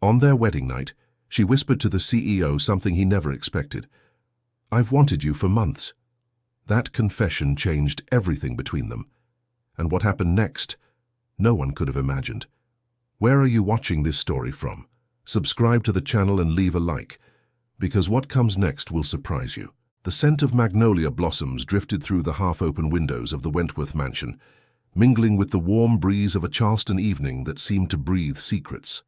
On their wedding night, she whispered to the CEO something he never expected. "I've wanted you for months." That confession changed everything between them. And what happened next, no one could have imagined. Where are you watching this story from? Subscribe to the channel and leave a like, because what comes next will surprise you. The scent of magnolia blossoms drifted through the half-open windows of the Wentworth mansion, mingling with the warm breeze of a Charleston evening that seemed to breathe secrets.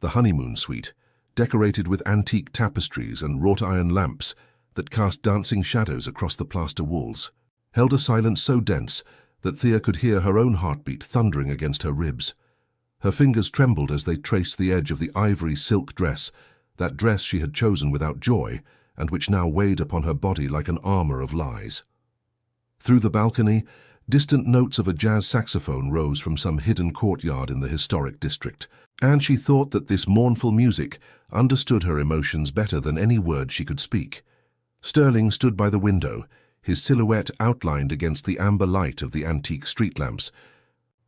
The honeymoon suite, decorated with antique tapestries and wrought-iron lamps that cast dancing shadows across the plaster walls, held a silence so dense that Thea could hear her own heartbeat thundering against her ribs. Her fingers trembled as they traced the edge of the ivory silk dress, that dress she had chosen without joy and which now weighed upon her body like an armor of lies. Through the balcony, distant notes of a jazz saxophone rose from some hidden courtyard in the historic district, and she thought that this mournful music understood her emotions better than any word she could speak. Sterling stood by the window, his silhouette outlined against the amber light of the antique street lamps.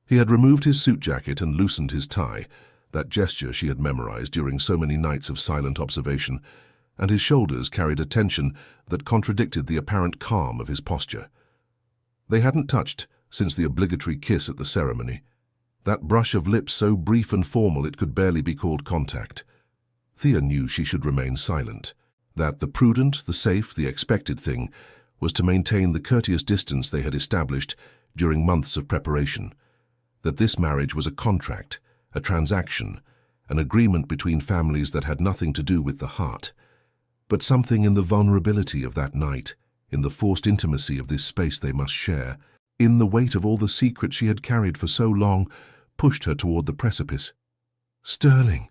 He had removed his suit jacket and loosened his tie, that gesture she had memorized during so many nights of silent observation, and his shoulders carried a tension that contradicted the apparent calm of his posture. They hadn't touched since the obligatory kiss at the ceremony, that brush of lips so brief and formal it could barely be called contact. Thea knew she should remain silent, that the prudent, the safe, the expected thing was to maintain the courteous distance they had established during months of preparation, that this marriage was a contract, a transaction, an agreement between families that had nothing to do with the heart. But something in the vulnerability of that night, in the forced intimacy of this space they must share, in the weight of all the secrets she had carried for so long, pushed her toward the precipice. "Sterling!"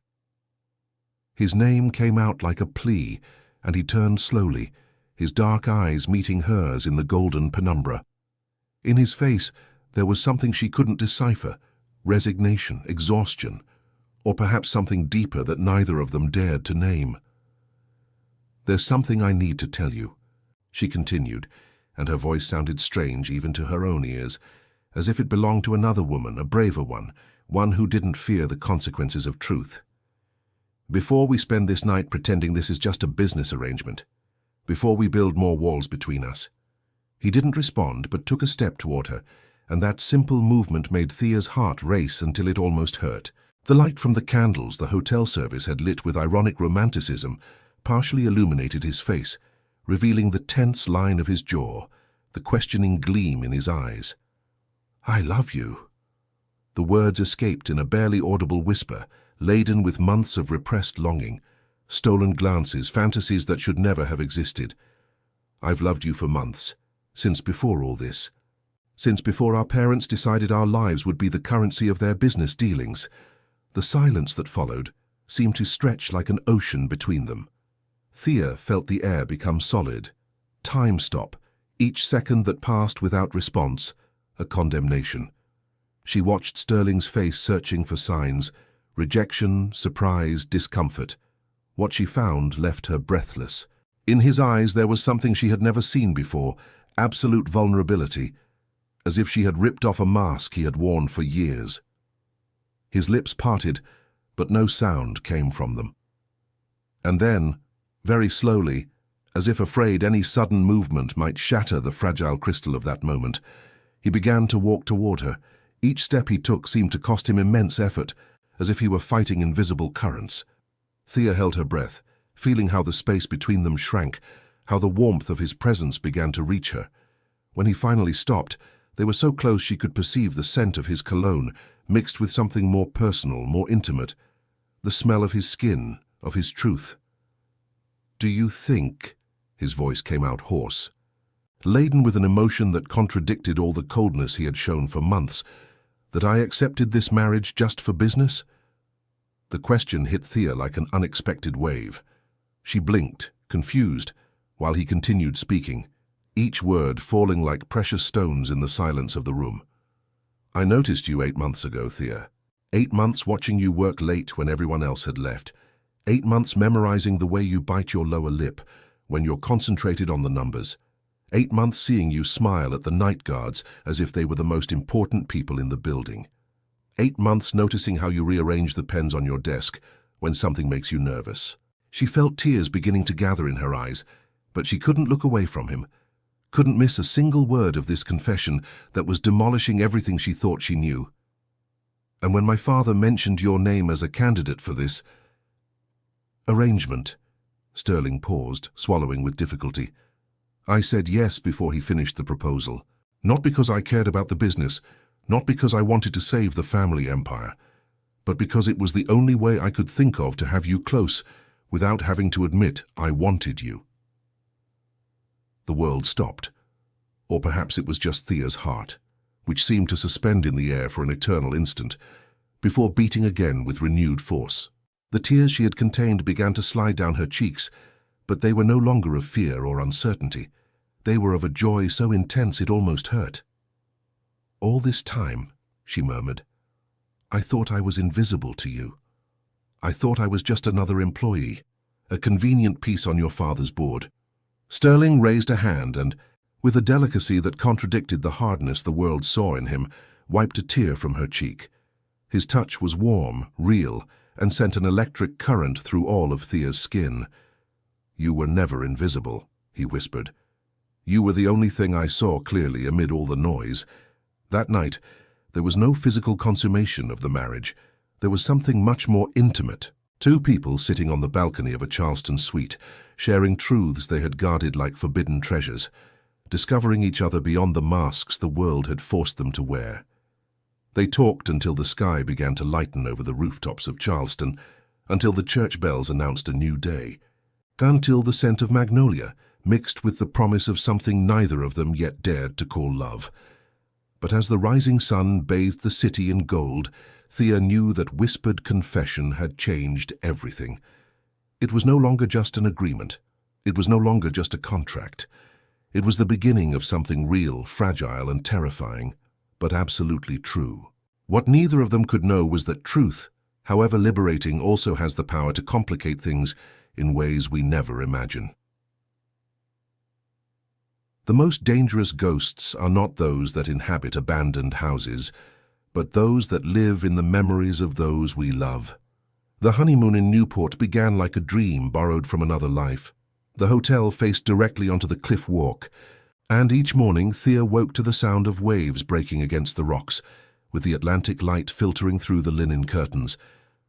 His name came out like a plea, and he turned slowly, his dark eyes meeting hers in the golden penumbra. In his face there was something she couldn't decipher, resignation, exhaustion, or perhaps something deeper that neither of them dared to name. "There's something I need to tell you," she continued, and her voice sounded strange even to her own ears, as if it belonged to another woman, a braver one who didn't fear the consequences of truth. "Before we spend this night pretending this is just a business arrangement, before we build more walls between us." He didn't respond, but took a step toward her, and that simple movement made Thea's heart race until it almost hurt. The light from the candles the hotel service had lit with ironic romanticism partially illuminated his face, revealing the tense line of his jaw, the questioning gleam in his eyes. "I love you." The words escaped in a barely audible whisper, laden with months of repressed longing, stolen glances, fantasies that should never have existed. "I've loved you for months, since before all this. Since before our parents decided our lives would be the currency of their business dealings." The silence that followed seemed to stretch like an ocean between them. Thea felt the air become solid. Time stop, each second that passed without response, a condemnation. She watched Sterling's face searching for signs, rejection, surprise, discomfort. What she found left her breathless. In his eyes there was something she had never seen before, absolute vulnerability, as if she had ripped off a mask he had worn for years. His lips parted, but no sound came from them. And then, very slowly, as if afraid any sudden movement might shatter the fragile crystal of that moment, he began to walk toward her. Each step he took seemed to cost him immense effort, as if he were fighting invisible currents. Thea held her breath, feeling how the space between them shrank, how the warmth of his presence began to reach her. When he finally stopped, they were so close she could perceive the scent of his cologne, mixed with something more personal, more intimate, the smell of his skin, of his truth. "Do you think," his voice came out hoarse, laden with an emotion that contradicted all the coldness he had shown for months, "that I accepted this marriage just for business?" The question hit Thea like an unexpected wave. She blinked, confused, while he continued speaking, each word falling like precious stones in the silence of the room. "I noticed you 8 months ago, Thea. 8 months watching you work late when everyone else had left. 8 months memorizing the way you bite your lower lip when you're concentrated on the numbers. 8 months seeing you smile at the night guards as if they were the most important people in the building. 8 months noticing how you rearrange the pens on your desk, when something makes you nervous. She felt tears beginning to gather in her eyes, but she couldn't look away from him, couldn't miss a single word of this confession that was demolishing everything she thought she knew. And when my father mentioned your name as a candidate for this arrangement, Sterling paused, swallowing with difficulty. I said yes before he finished the proposal. Not because I cared about the business, not because I wanted to save the family empire, but because it was the only way I could think of to have you close without having to admit I wanted you. The world stopped, or perhaps it was just Thea's heart, which seemed to suspend in the air for an eternal instant, before beating again with renewed force. The tears she had contained began to slide down her cheeks, but they were no longer of fear or uncertainty. They were of a joy so intense it almost hurt. All this time, she murmured, I thought I was invisible to you. I thought I was just another employee, a convenient piece on your father's board. Sterling raised a hand and, with a delicacy that contradicted the hardness the world saw in him, wiped a tear from her cheek. His touch was warm, real, and sent an electric current through all of Thea's skin. You were never invisible, he whispered. You were the only thing I saw clearly amid all the noise. That night, there was no physical consummation of the marriage. There was something much more intimate. Two people sitting on the balcony of a Charleston suite, sharing truths they had guarded like forbidden treasures, discovering each other beyond the masks the world had forced them to wear. They talked until the sky began to lighten over the rooftops of Charleston, until the church bells announced a new day, until the scent of magnolia mixed with the promise of something neither of them yet dared to call love. But as the rising sun bathed the city in gold, Thea knew that whispered confession had changed everything. It was no longer just an agreement. It was no longer just a contract. It was the beginning of something real, fragile, and terrifying, but absolutely true. What neither of them could know was that truth, however liberating, also has the power to complicate things in ways we never imagine. The most dangerous ghosts are not those that inhabit abandoned houses, but those that live in the memories of those we love. The honeymoon in Newport began like a dream borrowed from another life. The hotel faced directly onto the cliff walk, and each morning Thea woke to the sound of waves breaking against the rocks, with the Atlantic light filtering through the linen curtains,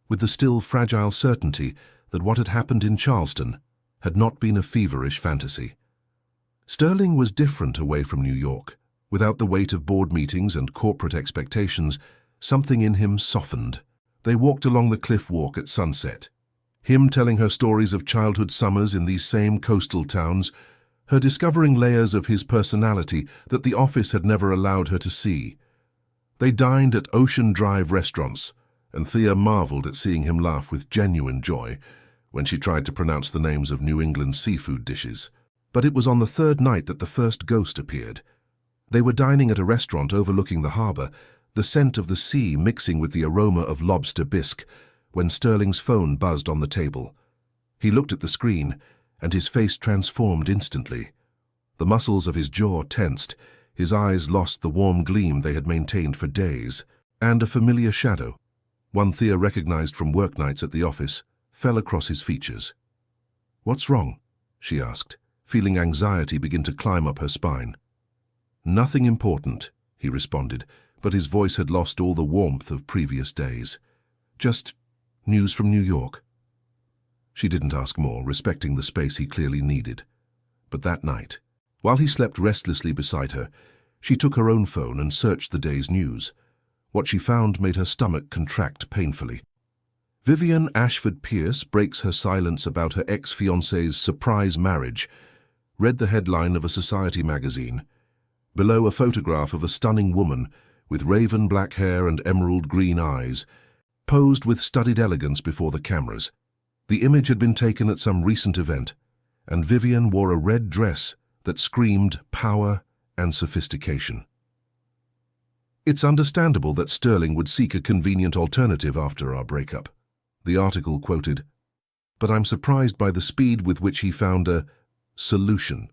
with the still fragile certainty that what had happened in Charleston had not been a feverish fantasy. Sterling was different away from New York. Without the weight of board meetings and corporate expectations, something in him softened. They walked along the cliff walk at sunset. Him telling her stories of childhood summers in these same coastal towns, her discovering layers of his personality that the office had never allowed her to see. They dined at Ocean Drive restaurants, and Thea marveled at seeing him laugh with genuine joy when she tried to pronounce the names of New England seafood dishes. But it was on the third night that the first ghost appeared. They were dining at a restaurant overlooking the harbor, the scent of the sea mixing with the aroma of lobster bisque, when Sterling's phone buzzed on the table. He looked at the screen, and his face transformed instantly. The muscles of his jaw tensed, his eyes lost the warm gleam they had maintained for days, and a familiar shadow, one Thea recognized from work nights at the office, fell across his features. "What's wrong?" she asked, feeling anxiety begin to climb up her spine. "Nothing important," he responded, but his voice had lost all the warmth of previous days. "Just news from New York." She didn't ask more, respecting the space he clearly needed. But that night, while he slept restlessly beside her, she took her own phone and searched the day's news. What she found made her stomach contract painfully. Vivian Ashford Pierce breaks her silence about her ex-fiancé's surprise marriage, read the headline of a society magazine. Below, a photograph of a stunning woman with raven black hair and emerald green eyes, posed with studied elegance before the cameras. The image had been taken at some recent event, and Vivian wore a red dress that screamed power and sophistication. "It's understandable that Sterling would seek a convenient alternative after our breakup," the article quoted, "but I'm surprised by the speed with which he found a solution.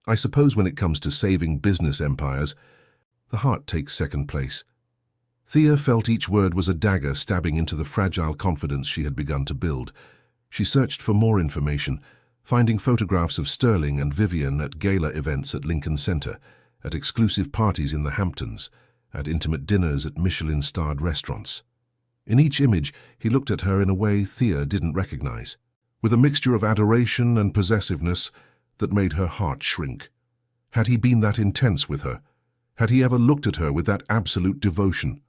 I suppose when it comes to saving business empires, the heart takes second place." Thea felt each word was a dagger stabbing into the fragile confidence she had begun to build. She searched for more information, finding photographs of Sterling and Vivian at gala events at Lincoln Center, at exclusive parties in the Hamptons, at intimate dinners at Michelin-starred restaurants. In each image, he looked at her in a way Thea didn't recognize, with a mixture of adoration and possessiveness that made her heart shrink. Had he been that intense with her? Had he ever looked at her with that absolute devotion?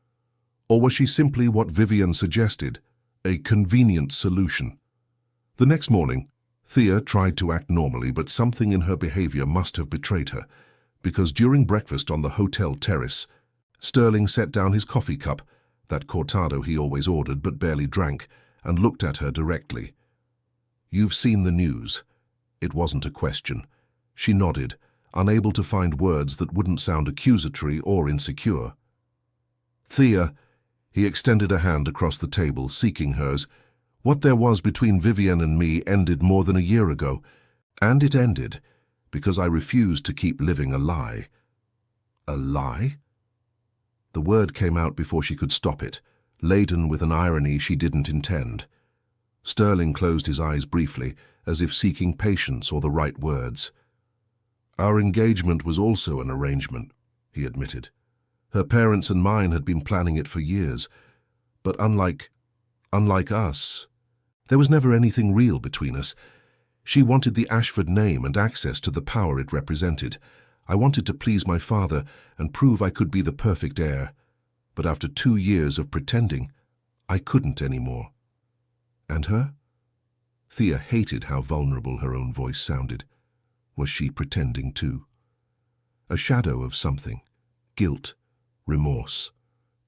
Or was she simply what Vivian suggested, a convenient solution? The next morning, Thea tried to act normally, but something in her behavior must have betrayed her, because during breakfast on the hotel terrace, Sterling set down his coffee cup, that cortado he always ordered but barely drank, and looked at her directly. "You've seen the news." It wasn't a question. She nodded, unable to find words that wouldn't sound accusatory or insecure. "Thea," he extended a hand across the table, seeking hers. "What there was between Vivian and me ended more than a year ago, and it ended because I refused to keep living a lie." "A lie?" The word came out before she could stop it, laden with an irony she didn't intend. Sterling closed his eyes briefly, as if seeking patience or the right words. "Our engagement was also an arrangement," he admitted. "Her parents and mine had been planning it for years, but unlike us, there was never anything real between us. She wanted the Ashford name and access to the power it represented. I wanted to please my father and prove I could be the perfect heir. But after 2 years of pretending, I couldn't anymore." "And her?" Thea hated how vulnerable her own voice sounded. Was she pretending too? A shadow of something, guilt, remorse,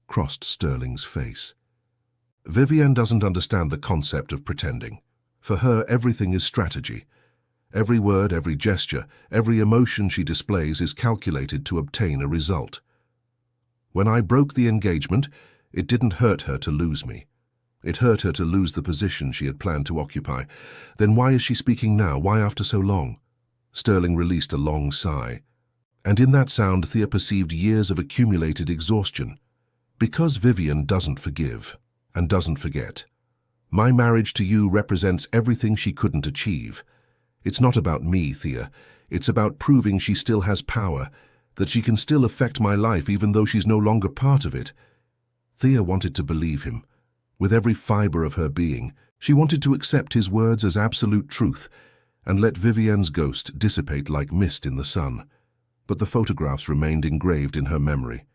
crossed Sterling's face. "Vivian doesn't understand the concept of pretending. For her, everything is strategy. Every word, every gesture, every emotion she displays is calculated to obtain a result. When I broke the engagement, it didn't hurt her to lose me. It hurt her to lose the position she had planned to occupy. Then why is she speaking now? Why after so long?" Sterling released a long sigh, and in that sound Thea perceived years of accumulated exhaustion. "Because Vivian doesn't forgive and doesn't forget. My marriage to you represents everything she couldn't achieve. It's not about me, Thea. It's about proving she still has power, that she can still affect my life even though she's no longer part of it." Thea wanted to believe him. With every fiber of her being, she wanted to accept his words as absolute truth and let Vivian's ghost dissipate like mist in the sun. But the photographs remained engraved in her memory.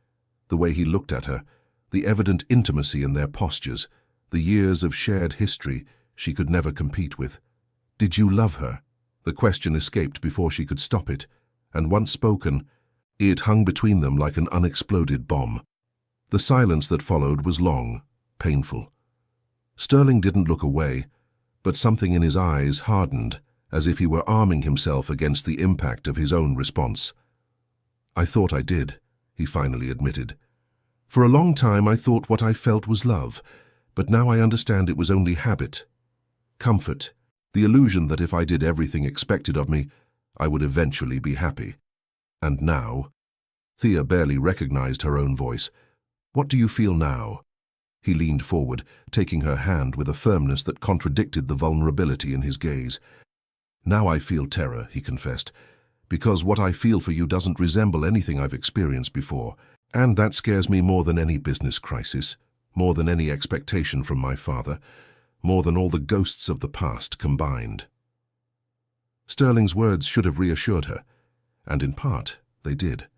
The way he looked at her, the evident intimacy in their postures, the years of shared history she could never compete with. "Did you love her?" The question escaped before she could stop it, and once spoken, it hung between them like an unexploded bomb. The silence that followed was long, painful. Sterling didn't look away, but something in his eyes hardened, as if he were arming himself against the impact of his own response. "I thought I did," he finally admitted. "For a long time I thought what I felt was love, but now I understand it was only habit. Comfort, the illusion that if I did everything expected of me, I would eventually be happy. And now—" Thea barely recognized her own voice. "What do you feel now?" He leaned forward, taking her hand with a firmness that contradicted the vulnerability in his gaze. "Now I feel terror," he confessed, "because what I feel for you doesn't resemble anything I've experienced before, and that scares me more than any business crisis, more than any expectation from my father, more than all the ghosts of the past combined." Sterling's words should have reassured her, and in part they did.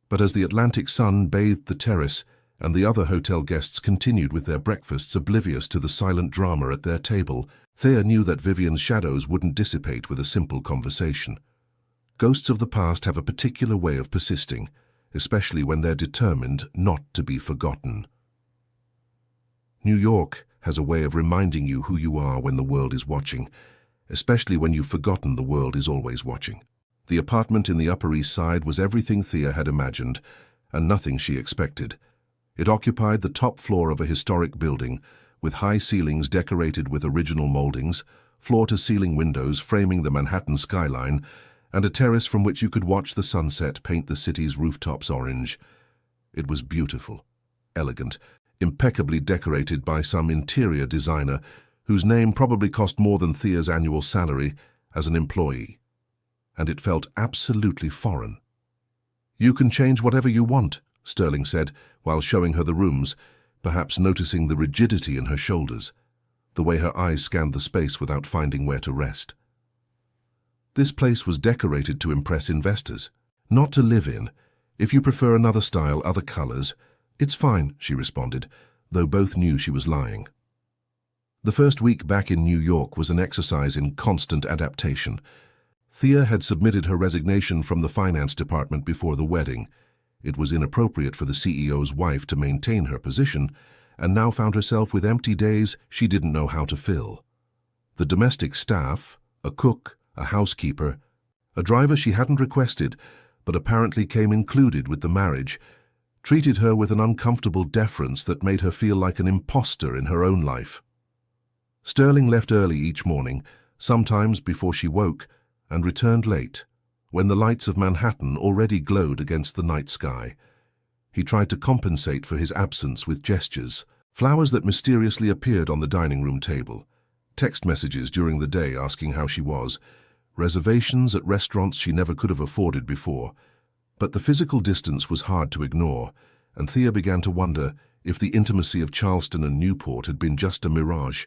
But as the Atlantic sun bathed the terrace, and the other hotel guests continued with their breakfasts oblivious to the silent drama at their table, Thea knew that Vivian's shadows wouldn't dissipate with a simple conversation. Ghosts of the past have a particular way of persisting, especially when they're determined not to be forgotten. New York has a way of reminding you who you are when the world is watching, especially when you've forgotten the world is always watching. The apartment in the Upper East Side was everything Thea had imagined, and nothing she expected. It occupied the top floor of a historic building, with high ceilings decorated with original moldings, floor-to-ceiling windows framing the Manhattan skyline, and a terrace from which you could watch the sunset paint the city's rooftops orange. It was beautiful, elegant, impeccably decorated by some interior designer whose name probably cost more than Thea's annual salary as an employee. And it felt absolutely foreign. "You can change whatever you want," Sterling said, while showing her the rooms, perhaps noticing the rigidity in her shoulders, the way her eyes scanned the space without finding where to rest. This place was decorated to impress investors, not to live in. "If you prefer another style, other colors, it's fine," she responded, though both knew she was lying. The first week back in New York was an exercise in constant adaptation. Thea had submitted her resignation from the finance department before the wedding. It was inappropriate for the CEO's wife to maintain her position, and now found herself with empty days she didn't know how to fill. The domestic staff, a cook, a housekeeper, a driver she hadn't requested, but apparently came included with the marriage, treated her with an uncomfortable deference that made her feel like an imposter in her own life. Sterling left early each morning, sometimes before she woke, and returned late, when the lights of Manhattan already glowed against the night sky. He tried to compensate for his absence with gestures, flowers that mysteriously appeared on the dining room table, text messages during the day asking how she was, reservations at restaurants she never could have afforded before. But the physical distance was hard to ignore, and Thea began to wonder if the intimacy of Charleston and Newport had been just a mirage,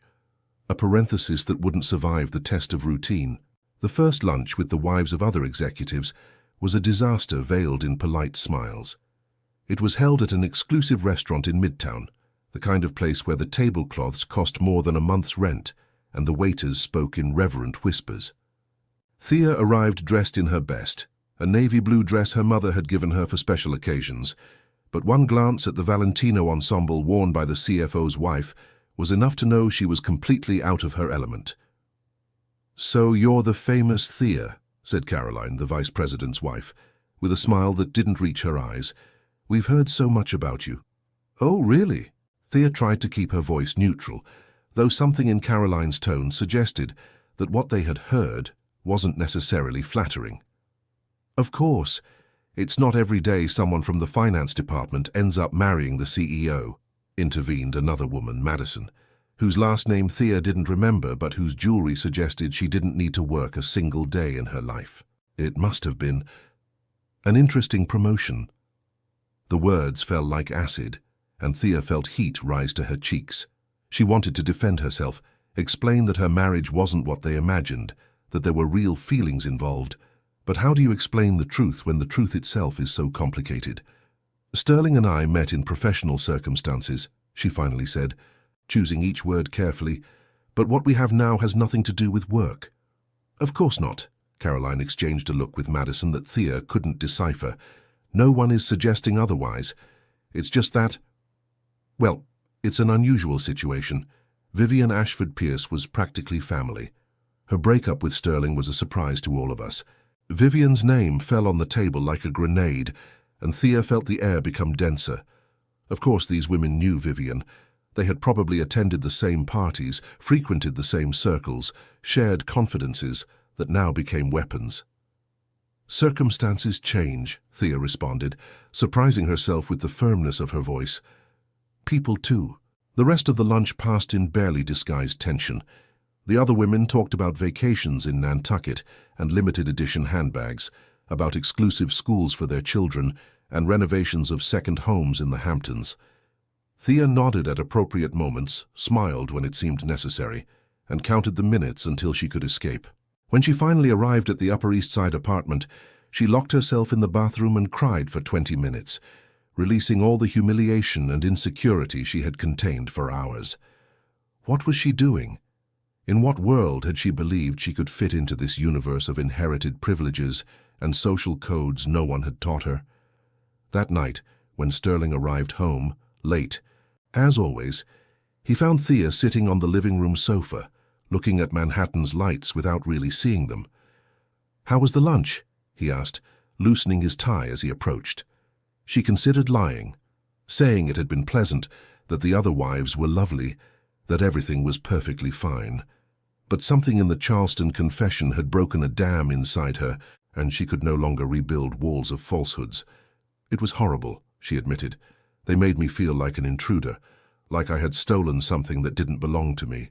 a parenthesis that wouldn't survive the test of routine. The first lunch with the wives of other executives was a disaster veiled in polite smiles. It was held at an exclusive restaurant in Midtown, the kind of place where the tablecloths cost more than a month's rent, and the waiters spoke in reverent whispers. Thea arrived dressed in her best, a navy blue dress her mother had given her for special occasions, but one glance at the Valentino ensemble worn by the CFO's wife was enough to know she was completely out of her element. "So you're the famous Thea," said Caroline, the vice president's wife, with a smile that didn't reach her eyes. "We've heard so much about you." "Oh, really?" Thea tried to keep her voice neutral, though something in Caroline's tone suggested that what they had heard wasn't necessarily flattering. "Of course, it's not every day someone from the finance department ends up marrying the CEO," intervened another woman, Madison, whose last name Thea didn't remember but whose jewelry suggested she didn't need to work a single day in her life. It must have been an interesting promotion. The words fell like acid, and Thea felt heat rise to her cheeks. She wanted to defend herself, explain that her marriage wasn't what they imagined, that there were real feelings involved. But how do you explain the truth when the truth itself is so complicated? "Sterling and I met in professional circumstances," she finally said, choosing each word carefully, "but what we have now has nothing to do with work." "Of course not." Caroline exchanged a look with Madison that Thea couldn't decipher. "No one is suggesting otherwise. It's just that, well, it's an unusual situation. Vivian Ashford Pierce was practically family. Her breakup with Sterling was a surprise to all of us. Vivian's name fell on the table like a grenade, and Thea felt the air become denser. Of course, these women knew Vivian. They had probably attended the same parties, frequented the same circles, shared confidences that now became weapons. "Circumstances change," Thea responded, surprising herself with the firmness of her voice. "People too." The rest of the lunch passed in barely disguised tension. The other women talked about vacations in Nantucket and limited edition handbags, about exclusive schools for their children, and renovations of second homes in the Hamptons. Thea nodded at appropriate moments, smiled when it seemed necessary, and counted the minutes until she could escape. When she finally arrived at the Upper East Side apartment, she locked herself in the bathroom and cried for 20 minutes, releasing all the humiliation and insecurity she had contained for hours. What was she doing? In what world had she believed she could fit into this universe of inherited privileges and social codes no one had taught her? That night, when Sterling arrived home, late, as always, he found Thea sitting on the living room sofa, looking at Manhattan's lights without really seeing them. "How was the lunch?" he asked, loosening his tie as he approached. She considered lying, saying it had been pleasant, that the other wives were lovely, that everything was perfectly fine. But something in the Charleston confession had broken a dam inside her, and she could no longer rebuild walls of falsehoods. It was horrible, she admitted, They made me feel like an intruder, like I had stolen something that didn't belong to me.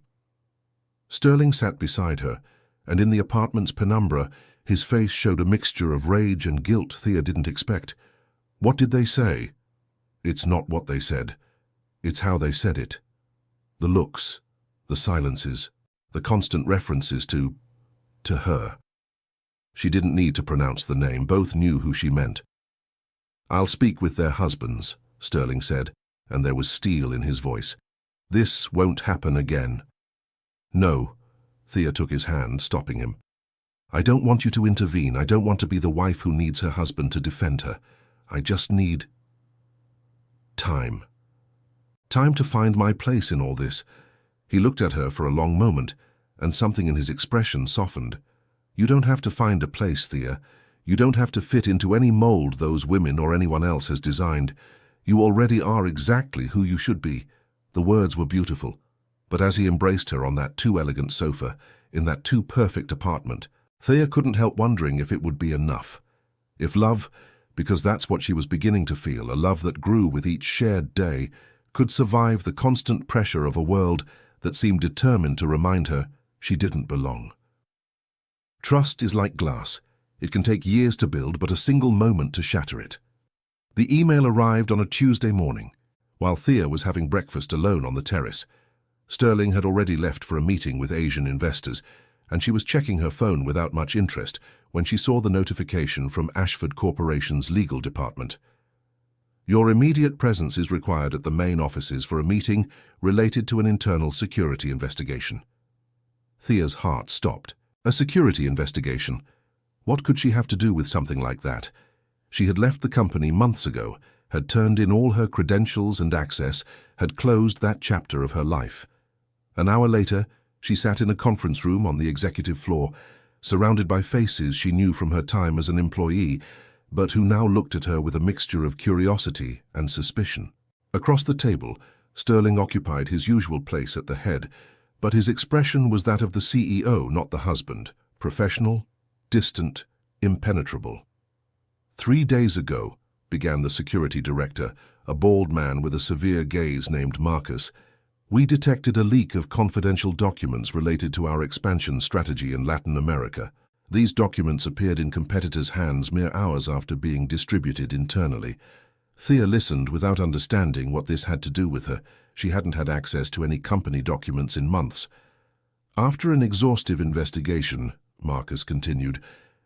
Sterling sat beside her, and in the apartment's penumbra, his face showed a mixture of rage and guilt Thea didn't expect. What did they say? It's not what they said. It's how they said it. The looks, the silences, the constant references to her. She didn't need to pronounce the name. Both knew who she meant. "I'll speak with their husbands," Sterling said, and there was steel in his voice. "This won't happen again." "No," Thea took his hand, stopping him. "I don't want you to intervene. I don't want to be the wife who needs her husband to defend her. I just need time. Time to find my place in all this." He looked at her for a long moment, and something in his expression softened. "You don't have to find a place, Thea. You don't have to fit into any mold those women or anyone else has designed. You already are exactly who you should be." The words were beautiful, but as he embraced her on that too elegant sofa, in that too perfect apartment, Thea couldn't help wondering if it would be enough. If love, because that's what she was beginning to feel, a love that grew with each shared day, could survive the constant pressure of a world that seemed determined to remind her she didn't belong. Trust is like glass. It can take years to build, but a single moment to shatter it. The email arrived on a Tuesday morning, while Thea was having breakfast alone on the terrace. Sterling had already left for a meeting with Asian investors, and she was checking her phone without much interest when she saw the notification from Ashford Corporation's legal department. "Your immediate presence is required at the main offices for a meeting related to an internal security investigation." Thea's heart stopped. A security investigation? What could she have to do with something like that? She had left the company months ago, had turned in all her credentials and access, had closed that chapter of her life. An hour later, she sat in a conference room on the executive floor, surrounded by faces she knew from her time as an employee, but who now looked at her with a mixture of curiosity and suspicion. Across the table, Sterling occupied his usual place at the head, but his expression was that of the CEO, not the husband, professional, distant, impenetrable. 3 days ago, began the security director, a bald man with a severe gaze named Marcus, we detected a leak of confidential documents related to our expansion strategy in Latin America. These documents appeared in competitors' hands mere hours after being distributed internally. Thea listened without understanding what this had to do with her. She hadn't had access to any company documents in months. "After an exhaustive investigation," Marcus continued,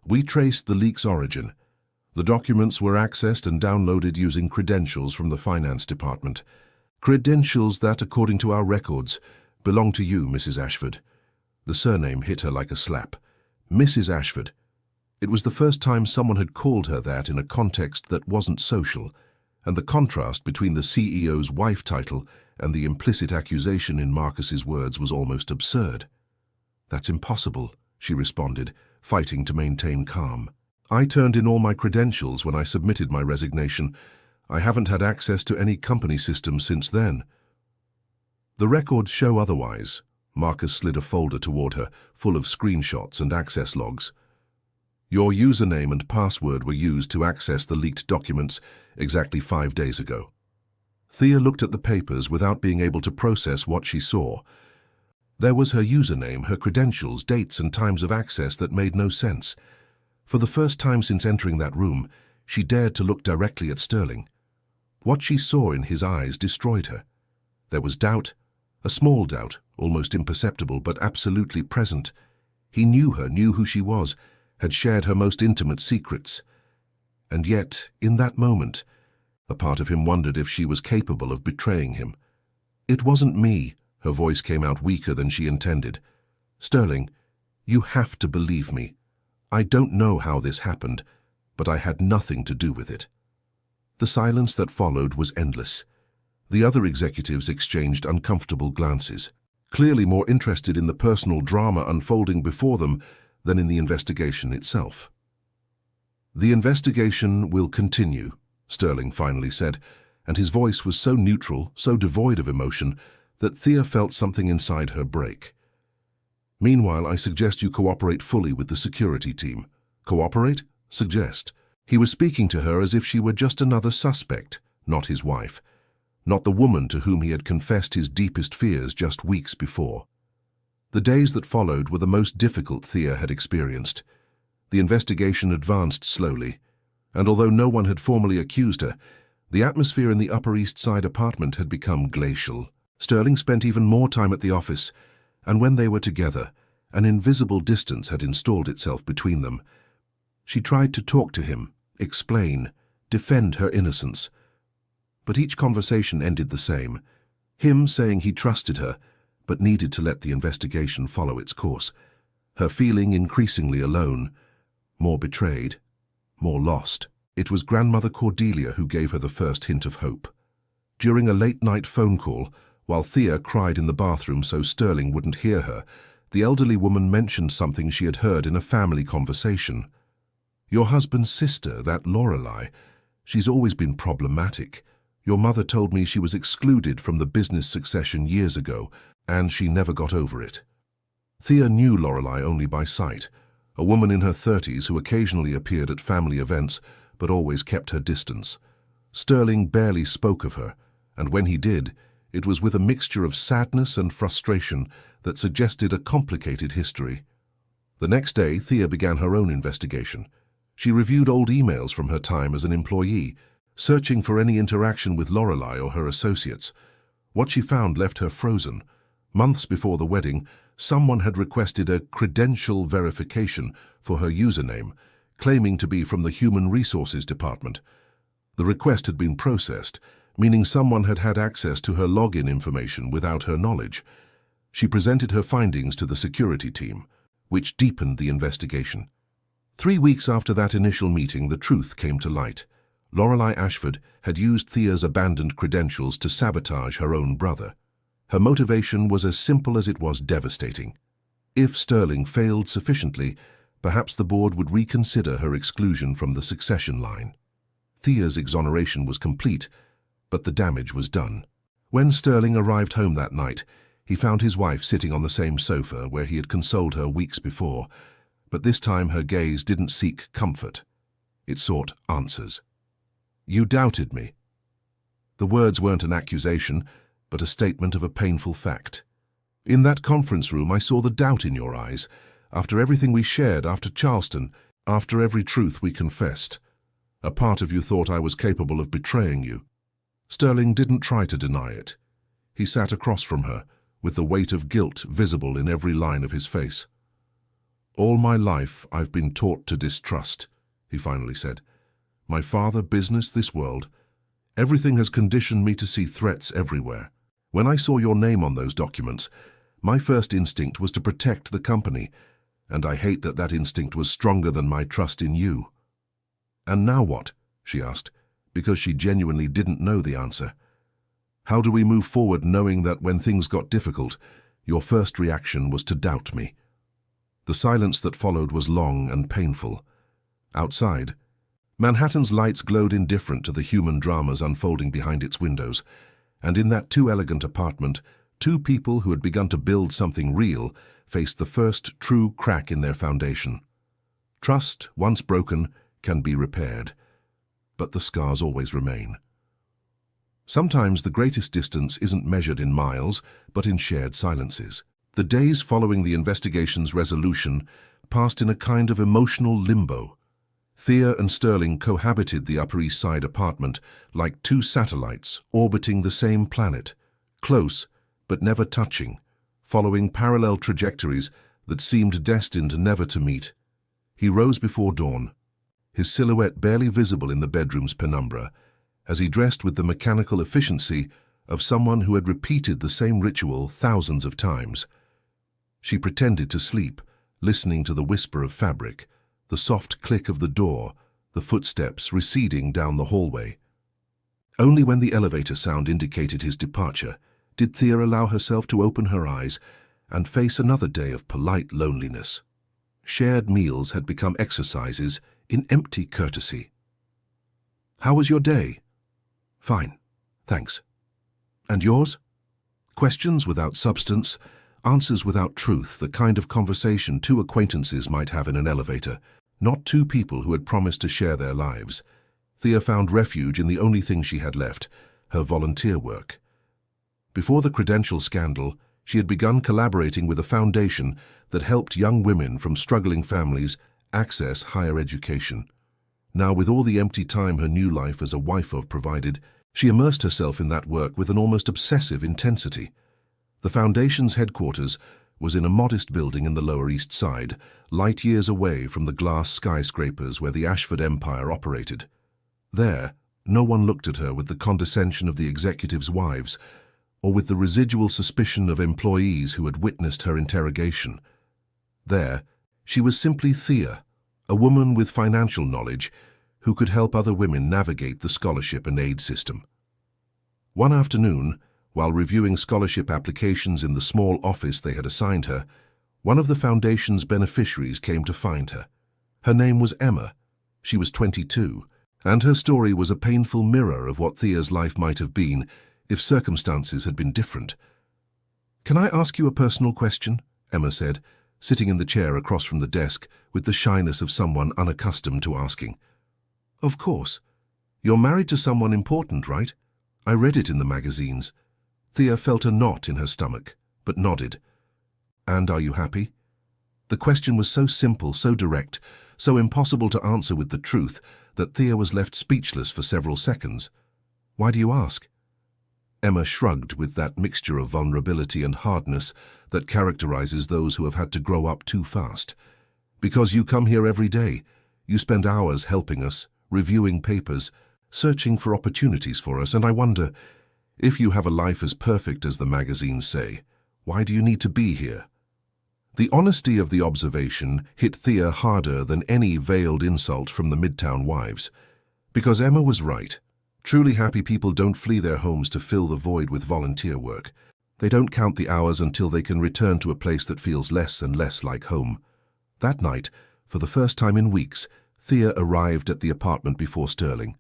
"we traced the leak's origin. The documents were accessed and downloaded using credentials from the finance department. Credentials that, according to our records, belong to you, Mrs. Ashford." The surname hit her like a slap. Mrs. Ashford. It was the first time someone had called her that in a context that wasn't social, and the contrast between the CEO's wife title and the implicit accusation in Marcus's words was almost absurd. "That's impossible," she responded, fighting to maintain calm. "I turned in all my credentials when I submitted my resignation. I haven't had access to any company system since then." "The records show otherwise." Marcus slid a folder toward her, full of screenshots and access logs. "Your username and password were used to access the leaked documents exactly 5 days ago." Thea looked at the papers without being able to process what she saw. There was her username, her credentials, dates and times of access that made no sense. For the first time since entering that room, she dared to look directly at Sterling. What she saw in his eyes destroyed her. There was doubt, a small doubt, almost imperceptible but absolutely present. He knew her, knew who she was, had shared her most intimate secrets. And yet, in that moment, a part of him wondered if she was capable of betraying him. "It wasn't me," her voice came out weaker than she intended. "Sterling, you have to believe me. I don't know how this happened, but I had nothing to do with it." The silence that followed was endless. The other executives exchanged uncomfortable glances, clearly more interested in the personal drama unfolding before them than in the investigation itself. "The investigation will continue," Sterling finally said, and his voice was so neutral, so devoid of emotion, that Thea felt something inside her break. "Meanwhile, I suggest you cooperate fully with the security team." "Cooperate? Suggest." He was speaking to her as if she were just another suspect, not his wife. not the woman to whom he had confessed his deepest fears just weeks before. The days that followed were the most difficult Thea had experienced. The investigation advanced slowly, and although no one had formally accused her, the atmosphere in the Upper East Side apartment had become glacial. Sterling spent even more time at the office, and when they were together, an invisible distance had installed itself between them. She tried to talk to him, explain, defend her innocence. But each conversation ended the same, him saying he trusted her, but needed to let the investigation follow its course, her feeling increasingly alone, more betrayed, more lost. It was Grandmother Cordelia who gave her the first hint of hope. During a late-night phone call, while Thea cried in the bathroom so Sterling wouldn't hear her, the elderly woman mentioned something she had heard in a family conversation. "Your husband's sister, that Lorelei, she's always been problematic. Your mother told me she was excluded from the business succession years ago, and she never got over it." Thea knew Lorelei only by sight, a woman in her 30s who occasionally appeared at family events but always kept her distance. Sterling barely spoke of her, and when he did, it was with a mixture of sadness and frustration that suggested a complicated history. The next day, Thea began her own investigation. She reviewed old emails from her time as an employee, searching for any interaction with Lorelei or her associates. What she found left her frozen. Months before the wedding, someone had requested a credential verification for her username, claiming to be from the Human Resources Department. The request had been processed, meaning someone had had access to her login information without her knowledge. She presented her findings to the security team, which deepened the investigation. 3 weeks after that initial meeting, the truth came to light. Lorelei Ashford had used Thea's abandoned credentials to sabotage her own brother. Her motivation was as simple as it was devastating. If Sterling failed sufficiently, perhaps the board would reconsider her exclusion from the succession line. Thea's exoneration was complete, but the damage was done. When Sterling arrived home that night, he found his wife sitting on the same sofa where he had consoled her weeks before, but this time her gaze didn't seek comfort. It sought answers. "You doubted me." The words weren't an accusation, but a statement of a painful fact. "In that conference room, I saw the doubt in your eyes. After everything we shared, after Charleston, after every truth we confessed, a part of you thought I was capable of betraying you." Sterling didn't try to deny it. He sat across from her, with the weight of guilt visible in every line of his face. "All my life I've been taught to distrust," he finally said. "My father, business, this world. Everything has conditioned me to see threats everywhere. When I saw your name on those documents, my first instinct was to protect the company, and I hate that that instinct was stronger than my trust in you." "And now what?" she asked, because she genuinely didn't know the answer. "How do we move forward knowing that when things got difficult, your first reaction was to doubt me?" The silence that followed was long and painful. Outside, Manhattan's lights glowed indifferent to the human dramas unfolding behind its windows, and in that too elegant apartment, two people who had begun to build something real faced the first true crack in their foundation. Trust, once broken, can be repaired, but the scars always remain. Sometimes the greatest distance isn't measured in miles, but in shared silences. The days following the investigation's resolution passed in a kind of emotional limbo. Thea and Sterling cohabited the Upper East Side apartment like two satellites orbiting the same planet, close but never touching, following parallel trajectories that seemed destined never to meet. He rose before dawn, his silhouette barely visible in the bedroom's penumbra, as he dressed with the mechanical efficiency of someone who had repeated the same ritual thousands of times. She pretended to sleep, listening to the whisper of fabric, the soft click of the door, the footsteps receding down the hallway. Only when the elevator sound indicated his departure did Thea allow herself to open her eyes and face another day of polite loneliness. Shared meals had become exercises in empty courtesy. "How was your day?" "Fine, thanks." "And yours?" Questions without substance, answers without truth, the kind of conversation two acquaintances might have in an elevator, not two people who had promised to share their lives. Thea found refuge in the only thing she had left, her volunteer work. Before the credential scandal, she had begun collaborating with a foundation that helped young women from struggling families access higher education. Now, with all the empty time her new life as a wife of provided, she immersed herself in that work with an almost obsessive intensity. The foundation's headquarters was in a modest building in the Lower East Side, light years away from the glass skyscrapers where the Ashford Empire operated. There, no one looked at her with the condescension of the executives' wives, or with the residual suspicion of employees who had witnessed her interrogation. There, she was simply Thea, a woman with financial knowledge who could help other women navigate the scholarship and aid system. One afternoon, while reviewing scholarship applications in the small office they had assigned her, one of the foundation's beneficiaries came to find her. Her name was Emma. She was 22, and her story was a painful mirror of what Thea's life might have been if circumstances had been different. "Can I ask you a personal question?" Emma said, sitting in the chair across from the desk with the shyness of someone unaccustomed to asking. "Of course. You're married to someone important, right? I read it in the magazines." Thea felt a knot in her stomach, but nodded. "And are you happy?" The question was so simple, so direct, so impossible to answer with the truth that Thea was left speechless for several seconds. "Why do you ask?" Emma shrugged with that mixture of vulnerability and hardness that characterizes those who have had to grow up too fast. "Because you come here every day. You spend hours helping us, reviewing papers, searching for opportunities for us, and I wonder, if you have a life as perfect as the magazines say, why do you need to be here?" The honesty of the observation hit Thea harder than any veiled insult from the Midtown wives. Because Emma was right. Truly happy people don't flee their homes to fill the void with volunteer work. They don't count the hours until they can return to a place that feels less and less like home. That night, for the first time in weeks, Thea arrived at the apartment before Sterling.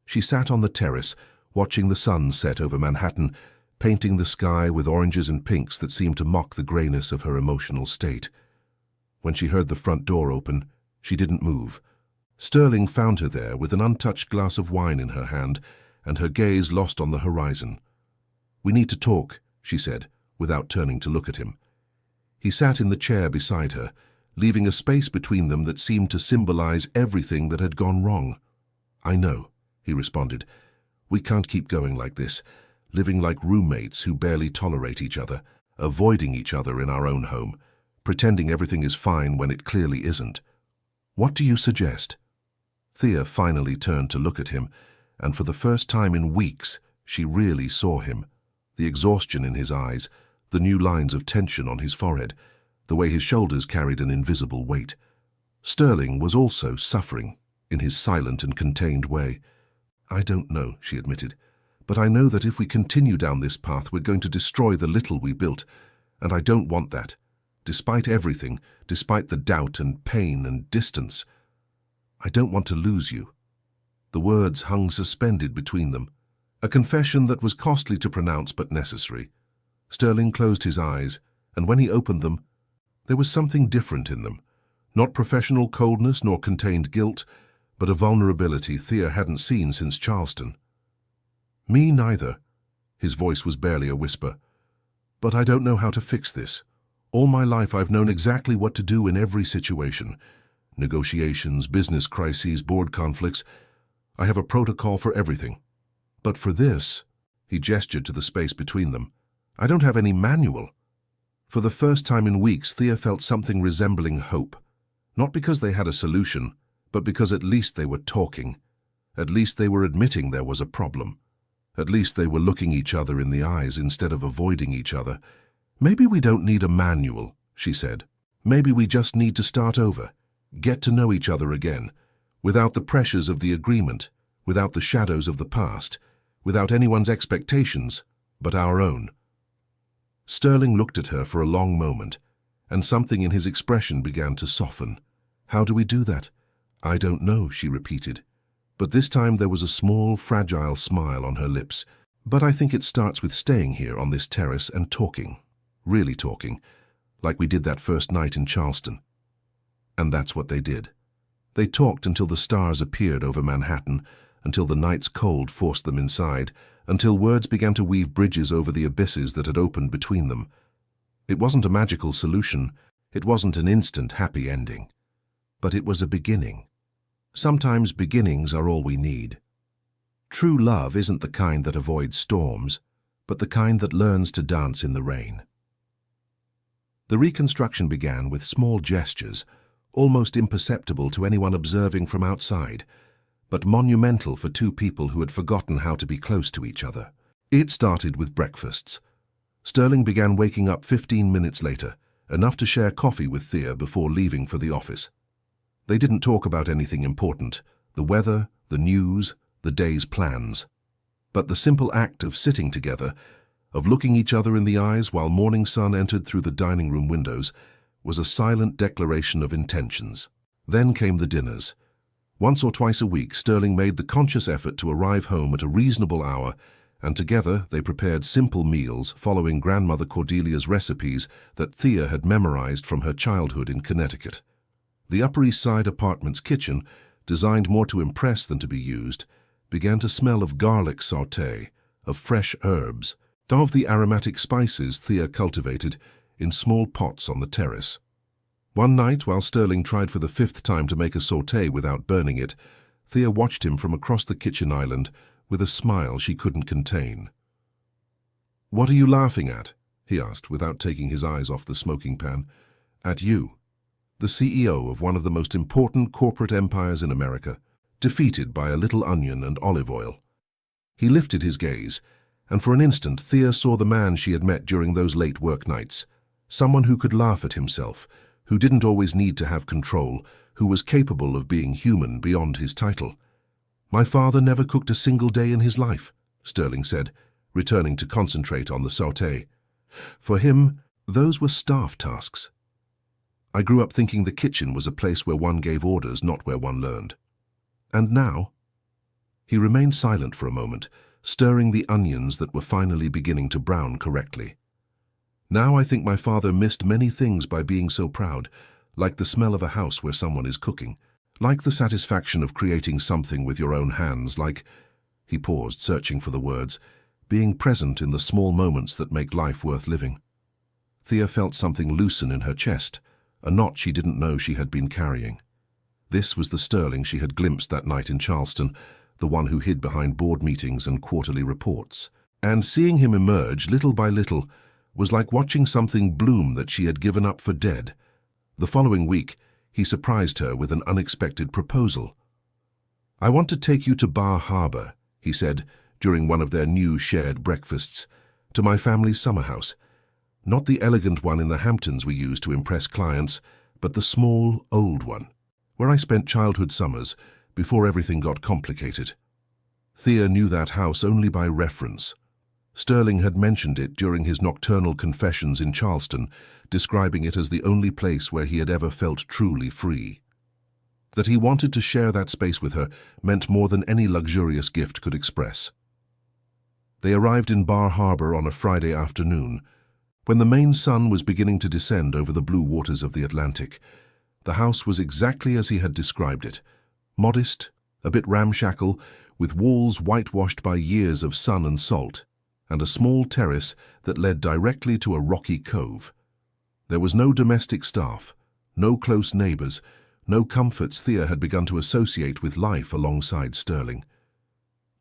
She sat on the terrace, watching the sun set over Manhattan, painting the sky with oranges and pinks that seemed to mock the grayness of her emotional state. When she heard the front door open, she didn't move. Sterling found her there with an untouched glass of wine in her hand and her gaze lost on the horizon. "We need to talk," she said, without turning to look at him. He sat in the chair beside her, leaving a space between them that seemed to symbolize everything that had gone wrong. "I know," he responded. "We can't keep going like this, living like roommates who barely tolerate each other, avoiding each other in our own home, pretending everything is fine when it clearly isn't. What do you suggest?" Thea finally turned to look at him, and for the first time in weeks, she really saw him. The exhaustion in his eyes, the new lines of tension on his forehead, the way his shoulders carried an invisible weight. Sterling was also suffering, in his silent and contained way. "I don't know," she admitted, "but I know that if we continue down this path, we're going to destroy the little we built, and I don't want that. Despite everything, despite the doubt and pain and distance, I don't want to lose you." The words hung suspended between them, a confession that was costly to pronounce but necessary. Sterling closed his eyes, and when he opened them, there was something different in them. Not professional coldness nor contained guilt, but a vulnerability Thea hadn't seen since Charleston. "Me neither." His voice was barely a whisper. "But I don't know how to fix this. All my life I've known exactly what to do in every situation. Negotiations, business crises, board conflicts. I have a protocol for everything. But for this," he gestured to the space between them, "I don't have any manual." For the first time in weeks, Thea felt something resembling hope. Not because they had a solution, but because at least they were talking. At least they were admitting there was a problem. At least they were looking each other in the eyes instead of avoiding each other. "Maybe we don't need a manual," she said. "Maybe we just need to start over. Get to know each other again, without the pressures of the agreement, without the shadows of the past, without anyone's expectations, but our own." Sterling looked at her for a long moment, and something in his expression began to soften. "How do we do that?" "I don't know," she repeated. But this time there was a small, fragile smile on her lips. "But I think it starts with staying here on this terrace and talking, really talking, like we did that first night in Charleston." And that's what they did. They talked until the stars appeared over Manhattan, until the night's cold forced them inside, until words began to weave bridges over the abysses that had opened between them. It wasn't a magical solution, it wasn't an instant happy ending. But it was a beginning. Sometimes beginnings are all we need. True love isn't the kind that avoids storms, but the kind that learns to dance in the rain. The reconstruction began with small gestures, almost imperceptible to anyone observing from outside, but monumental for two people who had forgotten how to be close to each other. It started with breakfasts. Sterling began waking up 15 minutes later, enough to share coffee with Thea before leaving for the office. They didn't talk about anything important, the weather, the news, the day's plans. But the simple act of sitting together, of looking each other in the eyes while morning sun entered through the dining room windows, was a silent declaration of intentions. Then came the dinners. Once or twice a week, Sterling made the conscious effort to arrive home at a reasonable hour, and together they prepared simple meals following Grandmother Cordelia's recipes that Thea had memorized from her childhood in Connecticut. The Upper East Side apartment's kitchen, designed more to impress than to be used, began to smell of garlic sauté, of fresh herbs, of the aromatic spices Thea cultivated in small pots on the terrace. One night, while Sterling tried for the 5th time to make a sauté without burning it, Thea watched him from across the kitchen island with a smile she couldn't contain. "What are you laughing at?" he asked, without taking his eyes off the smoking pan. "At you, the CEO of one of the most important corporate empires in America, defeated by a little onion and olive oil." He lifted his gaze, and for an instant Thea saw the man she had met during those late work nights, someone who could laugh at himself, who didn't always need to have control, who was capable of being human beyond his title. "My father never cooked a single day in his life," Sterling said, returning to concentrate on the sauté. "For him, those were staff tasks. I grew up thinking the kitchen was a place where one gave orders, not where one learned. And now?" He remained silent for a moment, stirring the onions that were finally beginning to brown correctly. "Now I think my father missed many things by being so proud, like the smell of a house where someone is cooking, like the satisfaction of creating something with your own hands, like," he paused, searching for the words, "being present in the small moments that make life worth living." Thea felt something loosen in her chest, a knot she didn't know she had been carrying. This was the Sterling she had glimpsed that night in Charleston, the one who hid behind board meetings and quarterly reports. And seeing him emerge little by little was like watching something bloom that she had given up for dead. The following week, he surprised her with an unexpected proposal. "I want to take you to Bar Harbor," he said, during one of their new shared breakfasts, "to my family's summer house. Not the elegant one in the Hamptons we use to impress clients, but the small, old one, where I spent childhood summers before everything got complicated." Thea knew that house only by reference. Sterling had mentioned it during his nocturnal confessions in Charleston, describing it as the only place where he had ever felt truly free. That he wanted to share that space with her meant more than any luxurious gift could express. They arrived in Bar Harbor on a Friday afternoon, when the main sun was beginning to descend over the blue waters of the Atlantic. The house was exactly as he had described it, modest, a bit ramshackle, with walls whitewashed by years of sun and salt, and a small terrace that led directly to a rocky cove. There was no domestic staff, no close neighbors, no comforts Thea had begun to associate with life alongside Sterling.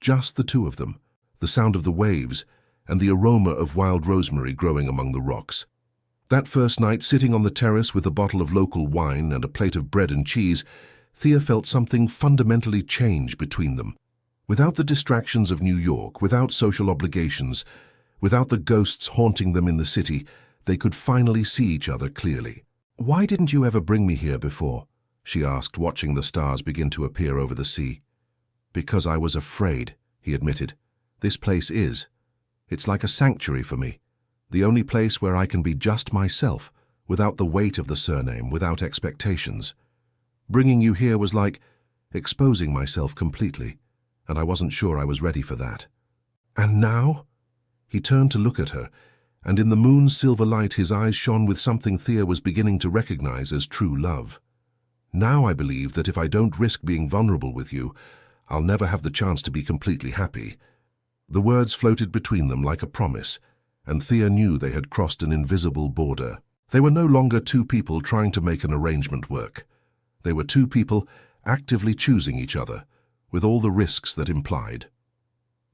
Just the two of them, the sound of the waves, and the aroma of wild rosemary growing among the rocks. That first night, sitting on the terrace with a bottle of local wine and a plate of bread and cheese, Thea felt something fundamentally change between them. Without the distractions of New York, without social obligations, without the ghosts haunting them in the city, they could finally see each other clearly. "Why didn't you ever bring me here before?" she asked, watching the stars begin to appear over the sea. "Because I was afraid," he admitted. "This place is. It's like a sanctuary for me, the only place where I can be just myself, without the weight of the surname, without expectations. Bringing you here was like exposing myself completely, and I wasn't sure I was ready for that." "And now?" He turned to look at her, and in the moon's silver light his eyes shone with something Thea was beginning to recognize as true love. "Now I believe that if I don't risk being vulnerable with you, I'll never have the chance to be completely happy. The words floated between them like a promise, and Thea knew they had crossed an invisible border. They were no longer two people trying to make an arrangement work. They were two people actively choosing each other, with all the risks that implied.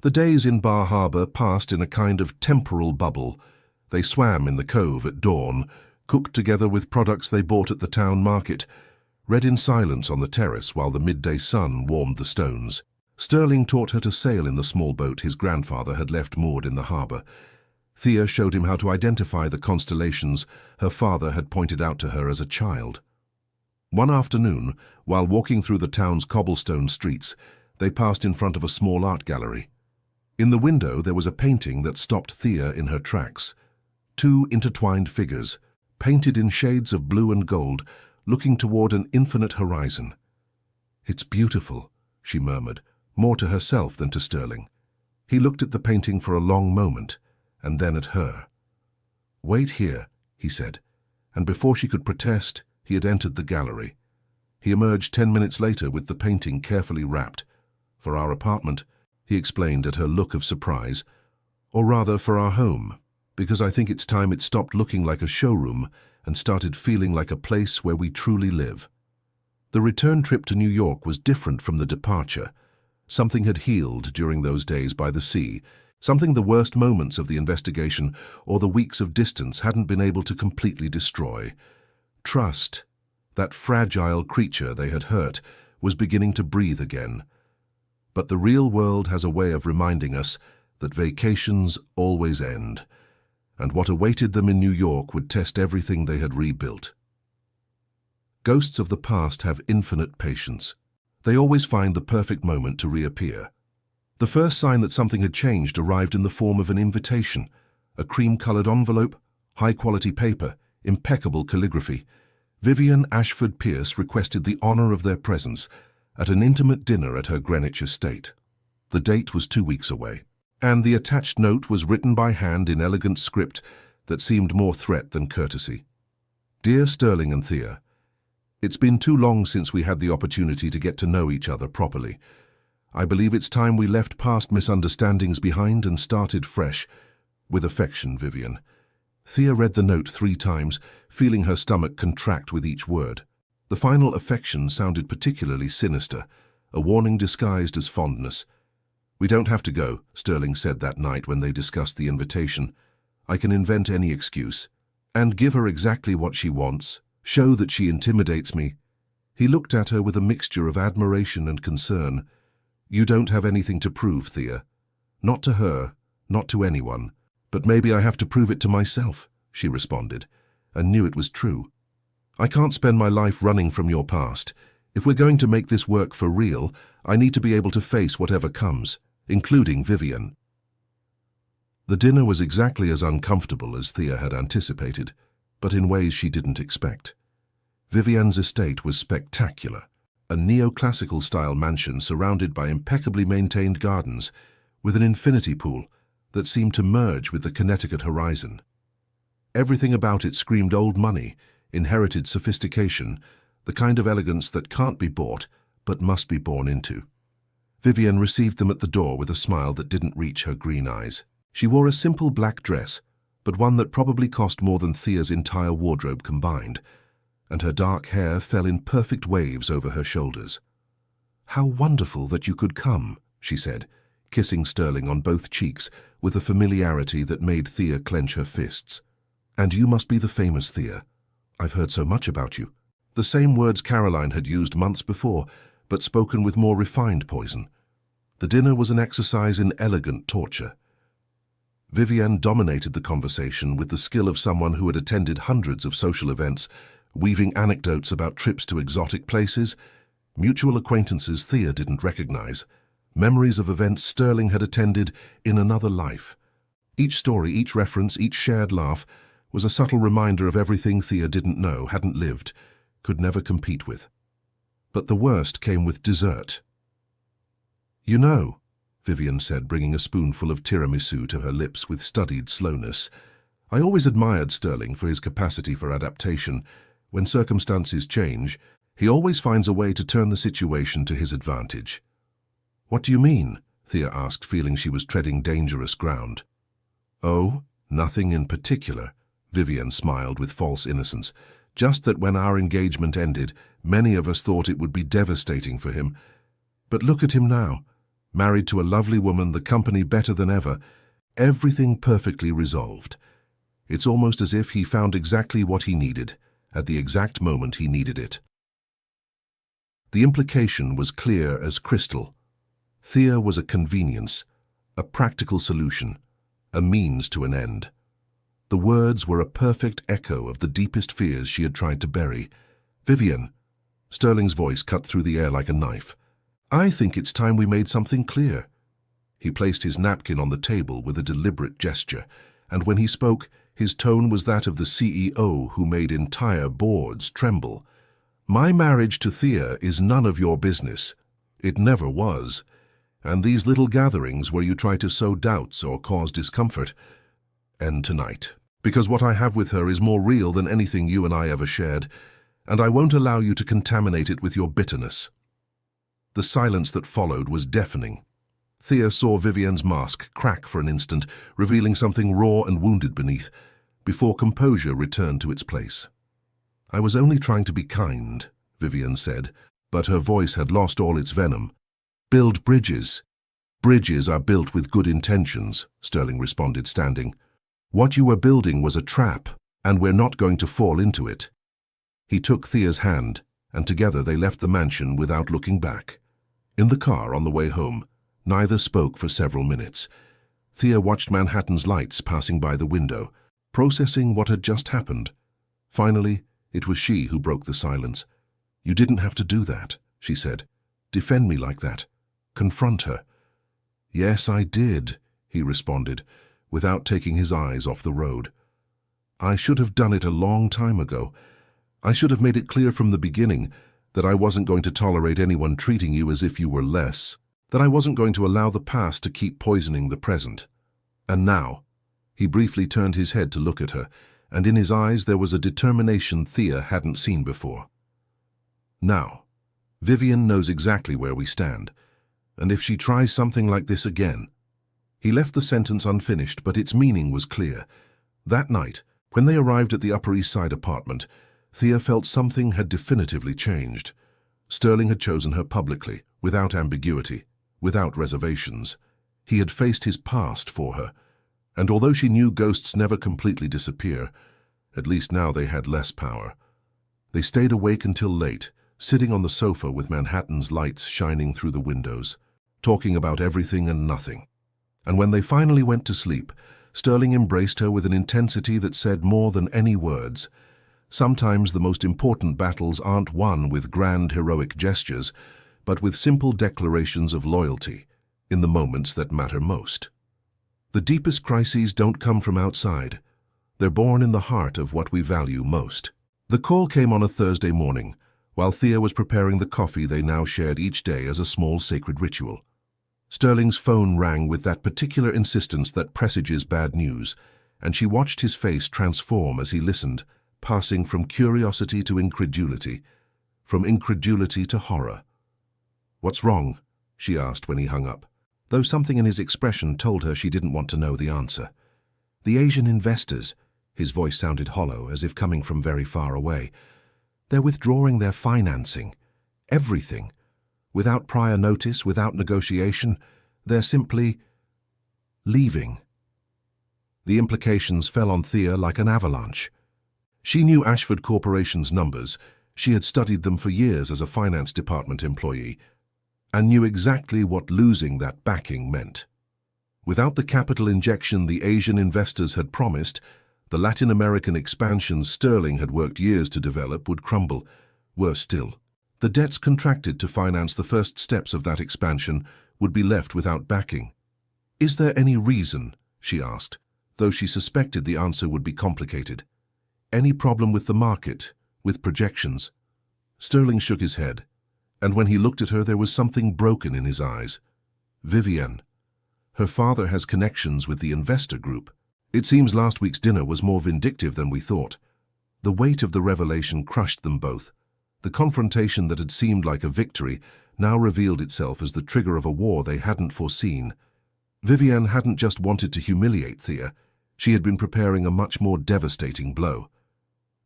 The days in Bar Harbor passed in a kind of temporal bubble. They swam in the cove at dawn, cooked together with products they bought at the town market, read in silence on the terrace while the midday sun warmed the stones. Sterling taught her to sail in the small boat his grandfather had left moored in the harbor. Thea showed him how to identify the constellations her father had pointed out to her as a child. One afternoon, while walking through the town's cobblestone streets, they passed in front of a small art gallery. In the window there was a painting that stopped Thea in her tracks. Two intertwined figures, painted in shades of blue and gold, looking toward an infinite horizon. "It's beautiful," she murmured, more to herself than to Sterling. He looked at the painting for a long moment, and then at her. "Wait here," he said, and before she could protest, he had entered the gallery. He emerged 10 minutes later with the painting carefully wrapped. "For our apartment," he explained at her look of surprise, "or rather for our home, because I think it's time it stopped looking like a showroom and started feeling like a place where we truly live." The return trip to New York was different from the departure. Something had healed during those days by the sea, something the worst moments of the investigation or the weeks of distance hadn't been able to completely destroy. Trust, that fragile creature they had hurt, was beginning to breathe again. But the real world has a way of reminding us that vacations always end, and what awaited them in New York would test everything they had rebuilt. Ghosts of the past have infinite patience. They always find the perfect moment to reappear. The first sign that something had changed arrived in the form of an invitation, a cream-colored envelope, high-quality paper, impeccable calligraphy. Vivian Ashford Pierce requested the honor of their presence at an intimate dinner at her Greenwich estate. The date was 2 weeks away, and the attached note was written by hand in elegant script that seemed more threat than courtesy. "Dear Sterling and Thea, it's been too long since we had the opportunity to get to know each other properly. I believe it's time we left past misunderstandings behind and started fresh. With affection, Vivian." Thea read the note 3 times, feeling her stomach contract with each word. The final affection sounded particularly sinister, a warning disguised as fondness. "We don't have to go," Sterling said that night when they discussed the invitation. "I can invent any excuse. And give her exactly what she wants. Show that she intimidates me." He looked at her with a mixture of admiration and concern. "You don't have anything to prove, Thea. Not to her, not to anyone. But maybe I have to prove it to myself," she responded, and knew it was true. "I can't spend my life running from your past. If we're going to make this work for real, I need to be able to face whatever comes, including Vivian." The dinner was exactly as uncomfortable as Thea had anticipated, but in ways she didn't expect. Vivian's estate was spectacular, a neoclassical-style mansion surrounded by impeccably maintained gardens, with an infinity pool that seemed to merge with the Connecticut horizon. Everything about it screamed old money, inherited sophistication, the kind of elegance that can't be bought but must be born into. Vivian received them at the door with a smile that didn't reach her green eyes. She wore a simple black dress, but one that probably cost more than Thea's entire wardrobe combined, and her dark hair fell in perfect waves over her shoulders. "How wonderful that you could come," she said, kissing Sterling on both cheeks with a familiarity that made Thea clench her fists. "And you must be the famous Thea. I've heard so much about you." The same words Caroline had used months before, but spoken with more refined poison. The dinner was an exercise in elegant torture. Vivian dominated the conversation with the skill of someone who had attended hundreds of social events, weaving anecdotes about trips to exotic places, mutual acquaintances Thea didn't recognize, memories of events Sterling had attended in another life. Each story, each reference, each shared laugh was a subtle reminder of everything Thea didn't know, hadn't lived, could never compete with. But the worst came with dessert. "You know," Vivian said, bringing a spoonful of tiramisu to her lips with studied slowness, "I always admired Sterling for his capacity for adaptation. When circumstances change, he always finds a way to turn the situation to his advantage." "What do you mean?" Thea asked, feeling she was treading dangerous ground. Oh, nothing in particular, Vivienne smiled with false innocence. Just that when our engagement ended, many of us thought it would be devastating for him. But look at him now, married to a lovely woman, the company better than ever, everything perfectly resolved. It's almost as if he found exactly what he needed, at the exact moment he needed it. The implication was clear as crystal. Thea was a convenience, a practical solution, a means to an end. The words were a perfect echo of the deepest fears she had tried to bury. Vivienne, Sterling's voice cut through the air like a knife. I think it's time we made something clear. He placed his napkin on the table with a deliberate gesture, and when he spoke, his tone was that of the CEO who made entire boards tremble. My marriage to Thea is none of your business. It never was. And these little gatherings where you try to sow doubts or cause discomfort, end tonight. Because what I have with her is more real than anything you and I ever shared, and I won't allow you to contaminate it with your bitterness. The silence that followed was deafening. Thea saw Vivienne's mask crack for an instant, revealing something raw and wounded beneath, before composure returned to its place. I was only trying to be kind, Vivienne said, but her voice had lost all its venom. Build bridges. Bridges are built with good intentions, Sterling responded, standing. What you were building was a trap, and we're not going to fall into it. He took Thea's hand, and together they left the mansion without looking back. In the car on the way home, neither spoke for several minutes. Thea watched Manhattan's lights passing by the window, processing what had just happened. Finally, it was she who broke the silence. You didn't have to do that, she said. Defend me like that. Confront her. Yes, I did, he responded, without taking his eyes off the road. I should have done it a long time ago. I should have made it clear from the beginning that I wasn't going to tolerate anyone treating you as if you were less, that I wasn't going to allow the past to keep poisoning the present. And now, he briefly turned his head to look at her, and in his eyes there was a determination Thea hadn't seen before. Now, Vivienne knows exactly where we stand, and if she tries something like this again. He left the sentence unfinished, but its meaning was clear. That night, when they arrived at the Upper East Side apartment, Thea felt something had definitively changed. Sterling had chosen her publicly, without ambiguity, without reservations. He had faced his past for her, and although she knew ghosts never completely disappear, at least now they had less power. They stayed awake until late, sitting on the sofa with Manhattan's lights shining through the windows, talking about everything and nothing. And when they finally went to sleep, Sterling embraced her with an intensity that said more than any words. Sometimes the most important battles aren't won with grand heroic gestures, but with simple declarations of loyalty, in the moments that matter most. The deepest crises don't come from outside. They're born in the heart of what we value most. The call came on a Thursday morning, while Thea was preparing the coffee they now shared each day as a small sacred ritual. Sterling's phone rang with that particular insistence that presages bad news, and she watched his face transform as he listened, passing from curiosity to incredulity, from incredulity to horror. "What's wrong?" she asked when he hung up, though something in his expression told her she didn't want to know the answer. "The Asian investors," his voice sounded hollow, as if coming from very far away. "They're withdrawing their financing. Everything. Without prior notice, without negotiation. They're simply leaving." The implications fell on Thea like an avalanche. She knew Ashford Corporation's numbers. She had studied them for years as a finance department employee, and knew exactly what losing that backing meant. Without the capital injection the Asian investors had promised, the Latin American expansion Sterling had worked years to develop would crumble. Worse still, the debts contracted to finance the first steps of that expansion would be left without backing. "Is there any reason?" she asked, though she suspected the answer would be complicated. "Any problem with the market, with projections?" Sterling shook his head, and when he looked at her there was something broken in his eyes. "Vivienne. Her father has connections with the investor group. It seems last week's dinner was more vindictive than we thought." The weight of the revelation crushed them both. The confrontation that had seemed like a victory now revealed itself as the trigger of a war they hadn't foreseen. Vivienne hadn't just wanted to humiliate Thea, she had been preparing a much more devastating blow.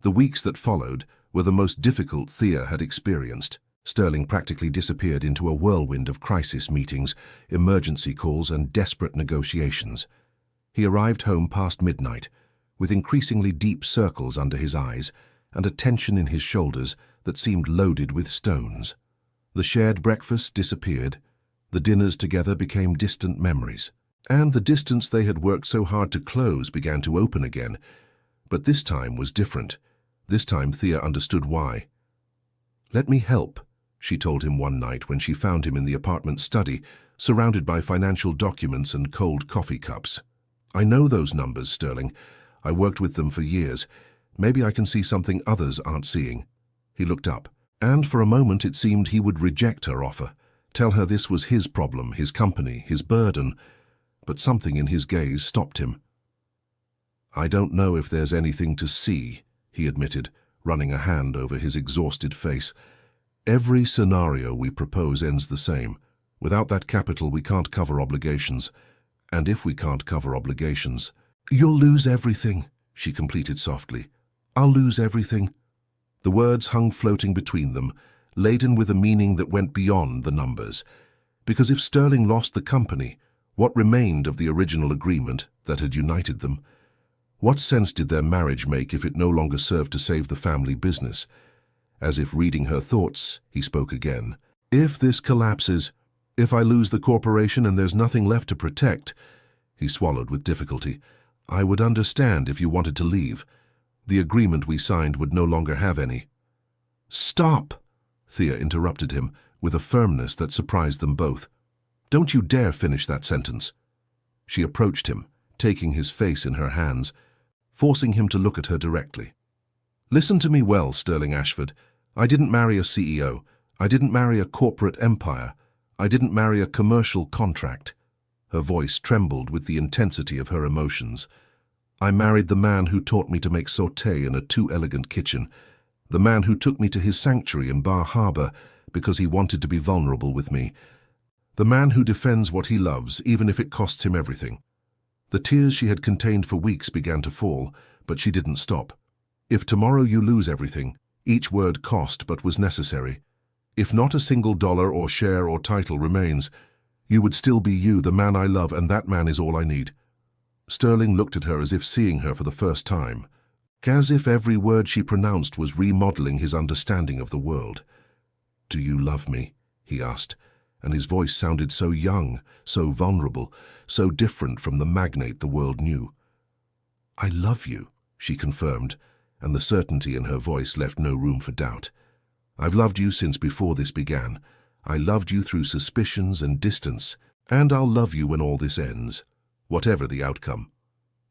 The weeks that followed were the most difficult Thea had experienced. Sterling practically disappeared into a whirlwind of crisis meetings, emergency calls, and desperate negotiations. He arrived home past midnight, with increasingly deep circles under his eyes and a tension in his shoulders that seemed loaded with stones. The shared breakfast disappeared, the dinners together became distant memories, and the distance they had worked so hard to close began to open again. But this time was different. This time Thea understood why. "Let me help," she told him one night when she found him in the apartment study, surrounded by financial documents and cold coffee cups. "I know those numbers, Sterling. I worked with them for years. Maybe I can see something others aren't seeing." He looked up, and for a moment it seemed he would reject her offer, tell her this was his problem, his company, his burden. But something in his gaze stopped him. "I don't know if there's anything to see," he admitted, running a hand over his exhausted face. "Every scenario we propose ends the same. Without that capital, we can't cover obligations. And if we can't cover obligations—" "You'll lose everything," she completed softly. "I'll lose everything." The words hung floating between them, laden with a meaning that went beyond the numbers. Because if Sterling lost the company, what remained of the original agreement that had united them? What sense did their marriage make if it no longer served to save the family business? As if reading her thoughts, he spoke again. "If this collapses, if I lose the corporation and there's nothing left to protect," he swallowed with difficulty, "I would understand if you wanted to leave. The agreement we signed would no longer have any." "Stop!" Thea interrupted him, with a firmness that surprised them both. "Don't you dare finish that sentence." She approached him, taking his face in her hands, forcing him to look at her directly. "Listen to me well, Sterling Ashford. I didn't marry a CEO. I didn't marry a corporate empire. I didn't marry a commercial contract." Her voice trembled with the intensity of her emotions. "I married the man who taught me to make sauté in a too-elegant kitchen, the man who took me to his sanctuary in Bar Harbor because he wanted to be vulnerable with me, the man who defends what he loves even if it costs him everything." The tears she had contained for weeks began to fall, but she didn't stop. "If tomorrow you lose everything," each word cost but was necessary, "if not a single dollar or share or title remains, you would still be you, the man I love, and that man is all I need." Sterling looked at her as if seeing her for the first time, as if every word she pronounced was remodeling his understanding of the world. "Do you love me?" he asked, and his voice sounded so young, so vulnerable, so different from the magnate the world knew. "I love you," she confirmed, and the certainty in her voice left no room for doubt. "I've loved you since before this began. I loved you through suspicions and distance, and I'll love you when all this ends, whatever the outcome."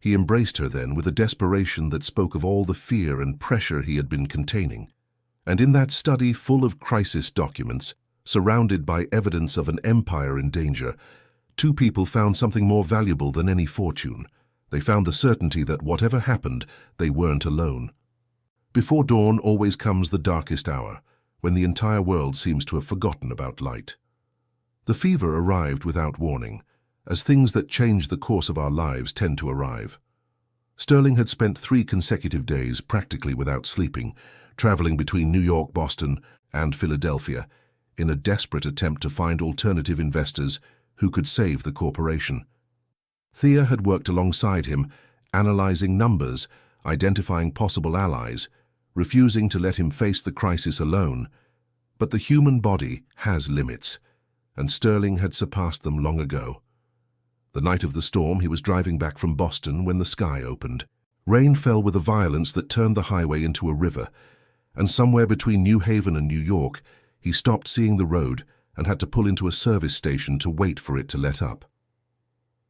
He embraced her then with a desperation that spoke of all the fear and pressure he had been containing. And in that study full of crisis documents, surrounded by evidence of an empire in danger, two people found something more valuable than any fortune. They found the certainty that whatever happened, they weren't alone. Before dawn always comes the darkest hour, when the entire world seems to have forgotten about light. The fever arrived without warning, as things that change the course of our lives tend to arrive. Sterling had spent 3 consecutive days practically without sleeping, traveling between New York, Boston, and Philadelphia, in a desperate attempt to find alternative investors who could save the corporation. Thea had worked alongside him, analyzing numbers, identifying possible allies, refusing to let him face the crisis alone. But the human body has limits, and Sterling had surpassed them long ago. The night of the storm, he was driving back from Boston when the sky opened. Rain fell with a violence that turned the highway into a river, and somewhere between New Haven and New York, he stopped seeing the road and had to pull into a service station to wait for it to let up.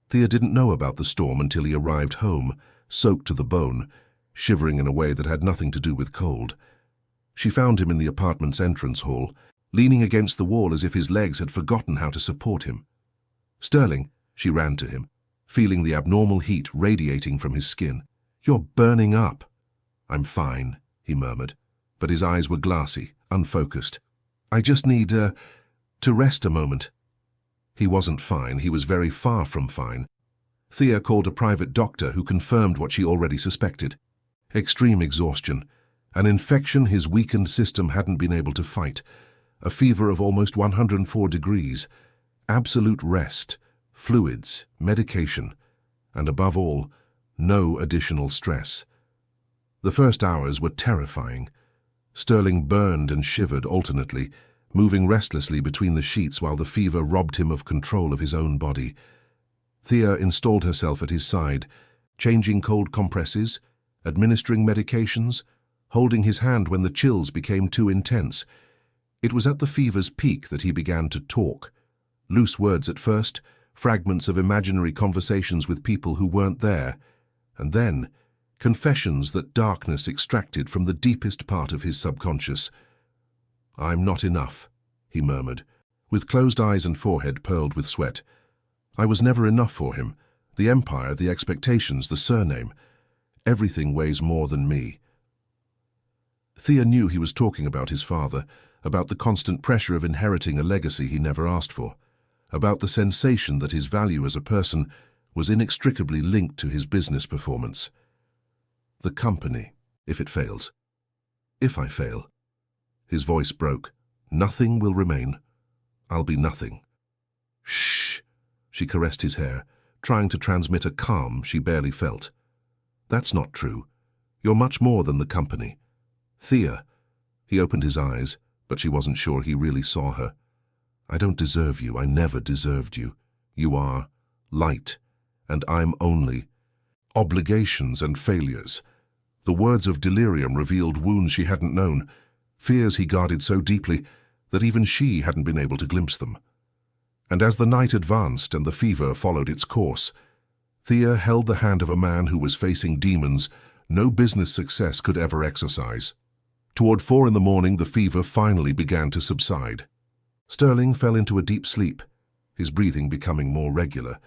Thea didn't know about the storm until he arrived home, soaked to the bone, shivering in a way that had nothing to do with cold. She found him in the apartment's entrance hall, leaning against the wall as if his legs had forgotten how to support him. "Sterling," she ran to him, feeling the abnormal heat radiating from his skin. "You're burning up." "I'm fine," he murmured, but his eyes were glassy, unfocused. "I just need To rest a moment. He wasn't fine, he was very far from fine. Thea called a private doctor who confirmed what she already suspected. Extreme exhaustion, an infection his weakened system hadn't been able to fight, a fever of almost 104 degrees, absolute rest, fluids, medication, and above all, no additional stress. The first hours were terrifying. Sterling burned and shivered alternately, moving restlessly between the sheets while the fever robbed him of control of his own body. Thea installed herself at his side, changing cold compresses, administering medications, holding his hand when the chills became too intense. It was at the fever's peak that he began to talk. Loose words at first, fragments of imaginary conversations with people who weren't there, and then confessions that darkness extracted from the deepest part of his subconscious. "I'm not enough," he murmured, with closed eyes and forehead pearled with sweat. "I was never enough for him. The empire, the expectations, the surname. Everything weighs more than me." Thea knew he was talking about his father, about the constant pressure of inheriting a legacy he never asked for, about the sensation that his value as a person was inextricably linked to his business performance. "The company, if it fails. If I fail." His voice broke. "Nothing will remain. I'll be nothing." "Shh." She caressed his hair, trying to transmit a calm she barely felt. "That's not true. You're much more than the company. Thea." He opened his eyes, but she wasn't sure he really saw her. "I don't deserve you. I never deserved you. You are light, and I'm only obligations and failures." The words of delirium revealed wounds she hadn't known, fears he guarded so deeply that even she hadn't been able to glimpse them. And as the night advanced and the fever followed its course, Thea held the hand of a man who was facing demons no business success could ever exorcise. Toward 4 in the morning, the fever finally began to subside. Sterling fell into a deep sleep, his breathing becoming more regular,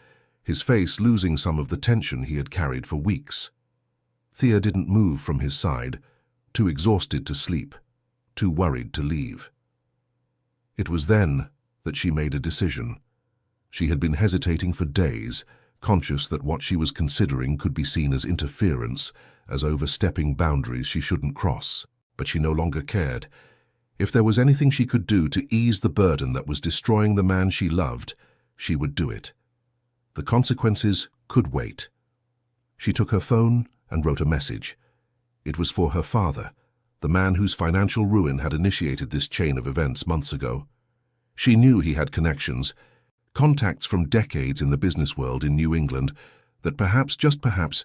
his face losing some of the tension he had carried for weeks. Thea didn't move from his side, too exhausted to sleep, too worried to leave. It was then that she made a decision. She had been hesitating for days, conscious that what she was considering could be seen as interference, as overstepping boundaries she shouldn't cross. But she no longer cared. If there was anything she could do to ease the burden that was destroying the man she loved, she would do it. The consequences could wait. She took her phone and wrote a message. It was for her father, the man whose financial ruin had initiated this chain of events months ago. She knew he had connections, contacts from decades in the business world in New England, that perhaps, just perhaps,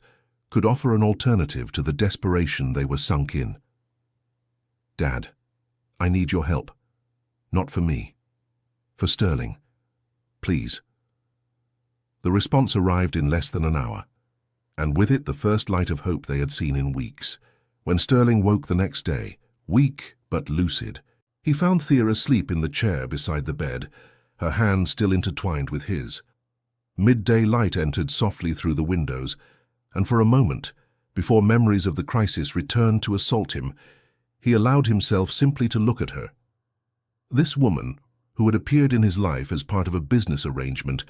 could offer an alternative to the desperation they were sunk in. "Dad, I need your help. Not for me. For Sterling. Please." The response arrived in less than an hour, and with it the first light of hope they had seen in weeks. When Sterling woke the next day, weak but lucid, he found Thea asleep in the chair beside the bed, her hand still intertwined with his. Midday light entered softly through the windows, and for a moment, before memories of the crisis returned to assault him, he allowed himself simply to look at her. This woman, who had appeared in his life as part of a business arrangement,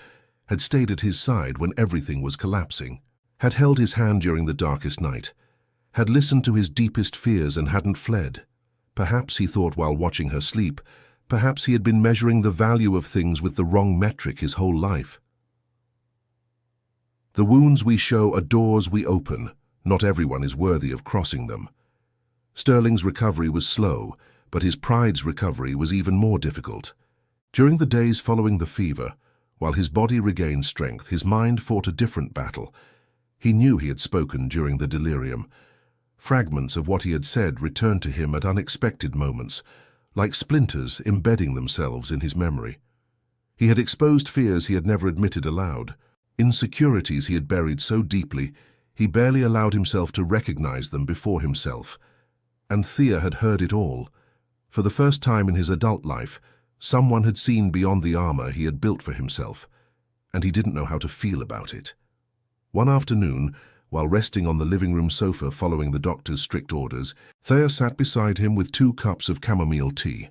had stayed at his side when everything was collapsing, had held his hand during the darkest night, had listened to his deepest fears and hadn't fled. Perhaps, he thought while watching her sleep, perhaps he had been measuring the value of things with the wrong metric his whole life. "The wounds we show are doors we open. Not everyone is worthy of crossing them." Sterling's recovery was slow, but his pride's recovery was even more difficult. During the days following the fever, while his body regained strength, his mind fought a different battle. He knew he had spoken during the delirium. Fragments of what he had said returned to him at unexpected moments, like splinters embedding themselves in his memory. He had exposed fears he had never admitted aloud, insecurities he had buried so deeply he barely allowed himself to recognize them before himself. And Thea had heard it all. For the first time in his adult life, someone had seen beyond the armor he had built for himself, and he didn't know how to feel about it. One afternoon, while resting on the living room sofa following the doctor's strict orders, Thea sat beside him with 2 cups of chamomile tea.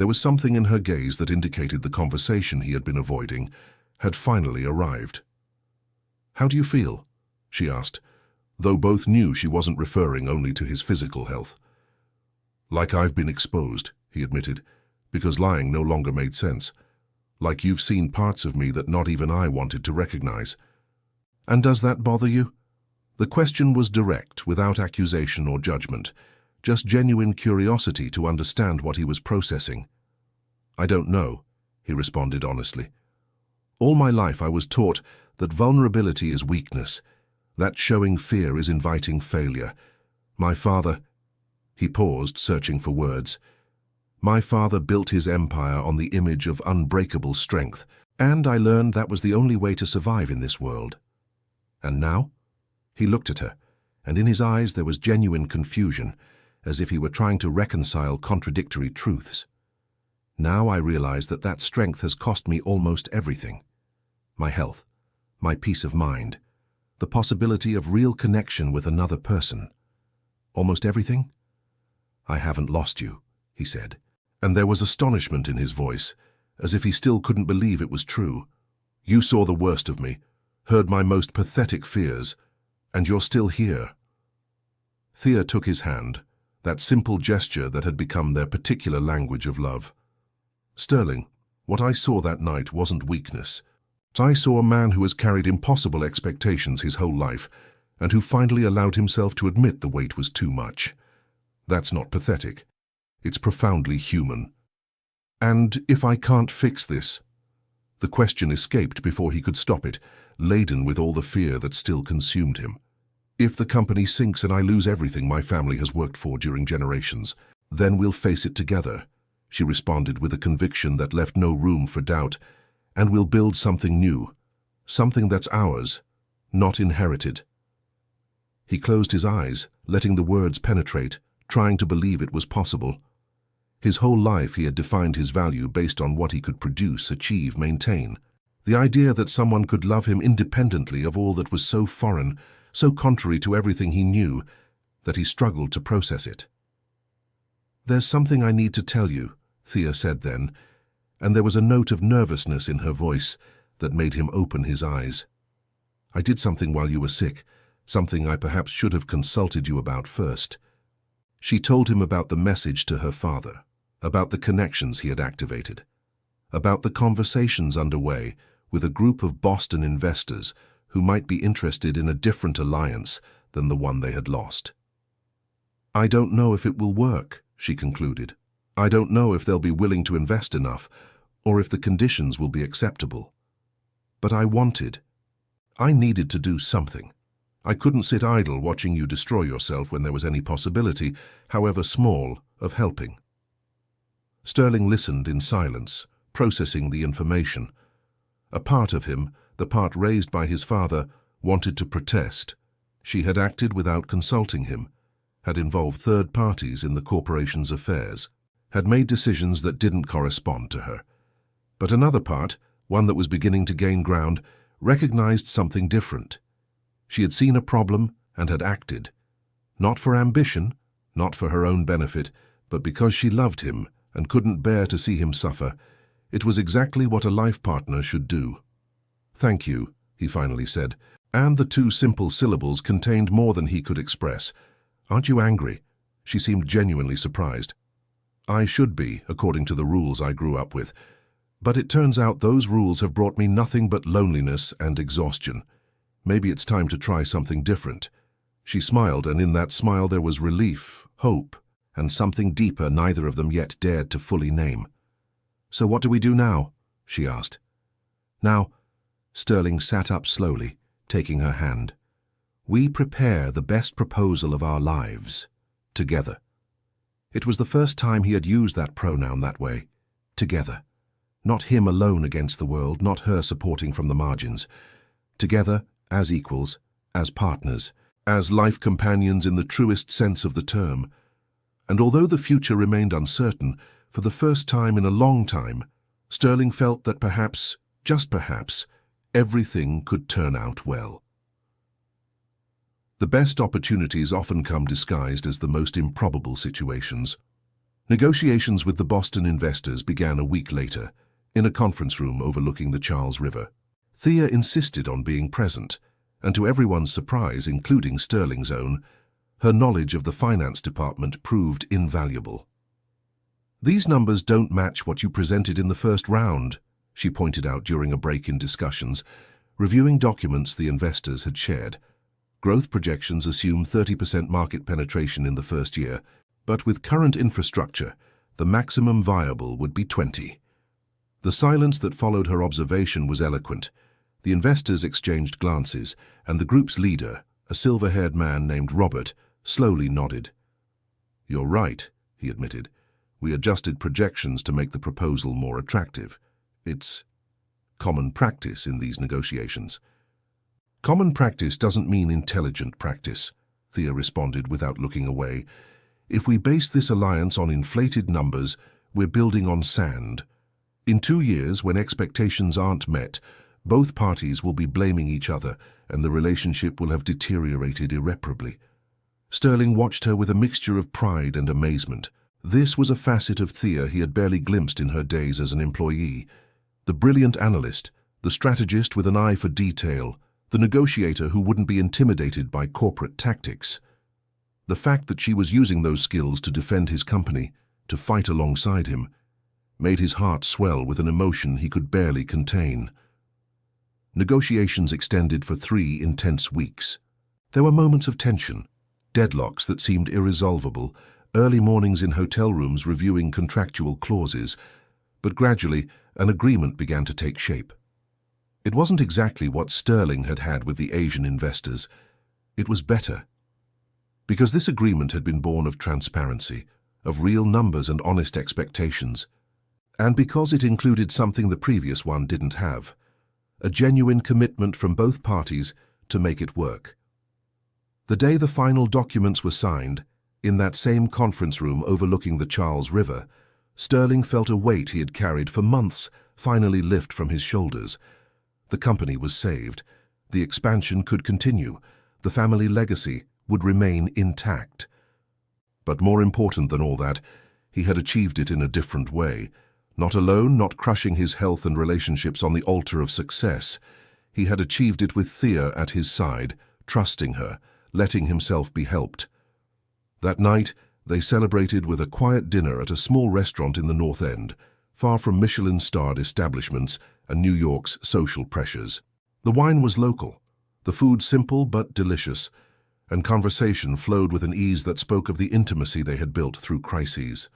There was something in her gaze that indicated the conversation he had been avoiding had finally arrived. "How do you feel?" she asked, though both knew she wasn't referring only to his physical health. "Like I've been exposed," he admitted, because lying no longer made sense. "Like you've seen parts of me that not even I wanted to recognize." "And does that bother you?" The question was direct, without accusation or judgment, just genuine curiosity to understand what he was processing. "I don't know," he responded honestly. "All my life I was taught that vulnerability is weakness, that showing fear is inviting failure. My father—" He paused, searching for words. "My father built his empire on the image of unbreakable strength, and I learned that was the only way to survive in this world. And now?" He looked at her, and in his eyes there was genuine confusion, as if he were trying to reconcile contradictory truths. "Now I realize that that strength has cost me almost everything. My health, my peace of mind, the possibility of real connection with another person. Almost everything? I haven't lost you," he said, and there was astonishment in his voice, as if he still couldn't believe it was true. "You saw the worst of me, heard my most pathetic fears, and you're still here." Thea took his hand, that simple gesture that had become their particular language of love. "Sterling, what I saw that night wasn't weakness. I saw a man who has carried impossible expectations his whole life, and who finally allowed himself to admit the weight was too much. That's not pathetic. It's profoundly human. And if I can't fix this?" The question escaped before he could stop it, laden with all the fear that still consumed him. "If the company sinks and I lose everything my family has worked for during generations, then we'll face it together," she responded with a conviction that left no room for doubt. "And we'll build something new, something that's ours, not inherited." He closed his eyes, letting the words penetrate, trying to believe it was possible. His whole life he had defined his value based on what he could produce, achieve, maintain. The idea that someone could love him independently of all that was so foreign, so contrary to everything he knew, that he struggled to process it. "There's something I need to tell you," Thea said then, and there was a note of nervousness in her voice that made him open his eyes. "I did something while you were sick, something I perhaps should have consulted you about first." She told him about the message to her father, about the connections he had activated, about the conversations underway with a group of Boston investors who might be interested in a different alliance than the one they had lost. "I don't know if it will work," she concluded. "I don't know if they'll be willing to invest enough, or if the conditions will be acceptable. But I needed to do something. I couldn't sit idle watching you destroy yourself when there was any possibility, however small, of helping." Sterling listened in silence, processing the information. A part of him, the part raised by his father, wanted to protest. She had acted without consulting him, had involved third parties in the corporation's affairs, had made decisions that didn't correspond to her. But another part, one that was beginning to gain ground, recognized something different. She had seen a problem and had acted. Not for ambition, not for her own benefit, but because she loved him and couldn't bear to see him suffer. It was exactly what a life partner should do. "Thank you," he finally said, and the two simple syllables contained more than he could express. "Aren't you angry?" She seemed genuinely surprised. "I should be, according to the rules I grew up with. But it turns out those rules have brought me nothing but loneliness and exhaustion. Maybe it's time to try something different." She smiled, and in that smile there was relief, hope, and something deeper neither of them yet dared to fully name. "So what do we do now?" she asked. "Now," Sterling sat up slowly, taking her hand. "We prepare the best proposal of our lives, together." It was the first time he had used that pronoun that way, together. Not him alone against the world, not her supporting from the margins. Together, as equals, as partners, as life companions in the truest sense of the term. And although the future remained uncertain, for the first time in a long time, Sterling felt that perhaps, just perhaps, everything could turn out well. The best opportunities often come disguised as the most improbable situations. Negotiations with the Boston investors began a week later, in a conference room overlooking the Charles River. Thea insisted on being present, and to everyone's surprise, including Sterling's own, her knowledge of the finance department proved invaluable. "These numbers don't match what you presented in the first round," she pointed out during a break in discussions, reviewing documents the investors had shared. Growth projections assume 30% market penetration in the first year, but with current infrastructure, the maximum viable would be 20%. The silence that followed her observation was eloquent. The investors exchanged glances, and the group's leader, a silver-haired man named Robert, slowly nodded. "You're right," he admitted. "We adjusted projections to make the proposal more attractive. It's common practice in these negotiations." "Common practice doesn't mean intelligent practice," Thea responded without looking away. "If we base this alliance on inflated numbers, we're building on sand. In 2 years, when expectations aren't met, both parties will be blaming each other, and the relationship will have deteriorated irreparably." Sterling watched her with a mixture of pride and amazement. This was a facet of Thea he had barely glimpsed in her days as an employee. The brilliant analyst, the strategist with an eye for detail, the negotiator who wouldn't be intimidated by corporate tactics. The fact that she was using those skills to defend his company, to fight alongside him, made his heart swell with an emotion he could barely contain. Negotiations extended for 3 intense weeks. There were moments of tension, deadlocks that seemed irresolvable, early mornings in hotel rooms reviewing contractual clauses, but gradually an agreement began to take shape. It wasn't exactly what Sterling had had with the Asian investors. It was better. Because this agreement had been born of transparency, of real numbers and honest expectations, and because it included something the previous one didn't have, a genuine commitment from both parties to make it work. The day the final documents were signed, in that same conference room overlooking the Charles River, Sterling felt a weight he had carried for months finally lift from his shoulders. The company was saved. The expansion could continue. The family legacy would remain intact. But more important than all that, he had achieved it in a different way. Not alone, not crushing his health and relationships on the altar of success. He had achieved it with Thea at his side, trusting her, letting himself be helped. That night, they celebrated with a quiet dinner at a small restaurant in the North End, far from Michelin-starred establishments and New York's social pressures. The wine was local, the food simple but delicious, and conversation flowed with an ease that spoke of the intimacy they had built through crises.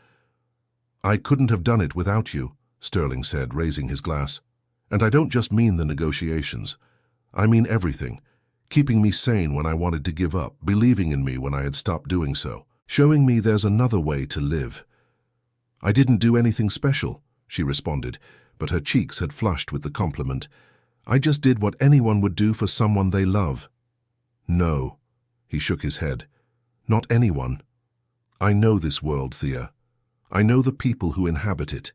"I couldn't have done it without you," Sterling said, raising his glass. "And I don't just mean the negotiations. I mean everything. Keeping me sane when I wanted to give up, believing in me when I had stopped doing so, showing me there's another way to live." "I didn't do anything special," she responded, but her cheeks had flushed with the compliment. "I just did what anyone would do for someone they love." "No," he shook his head. "Not anyone. I know this world, Thea. I know the people who inhabit it.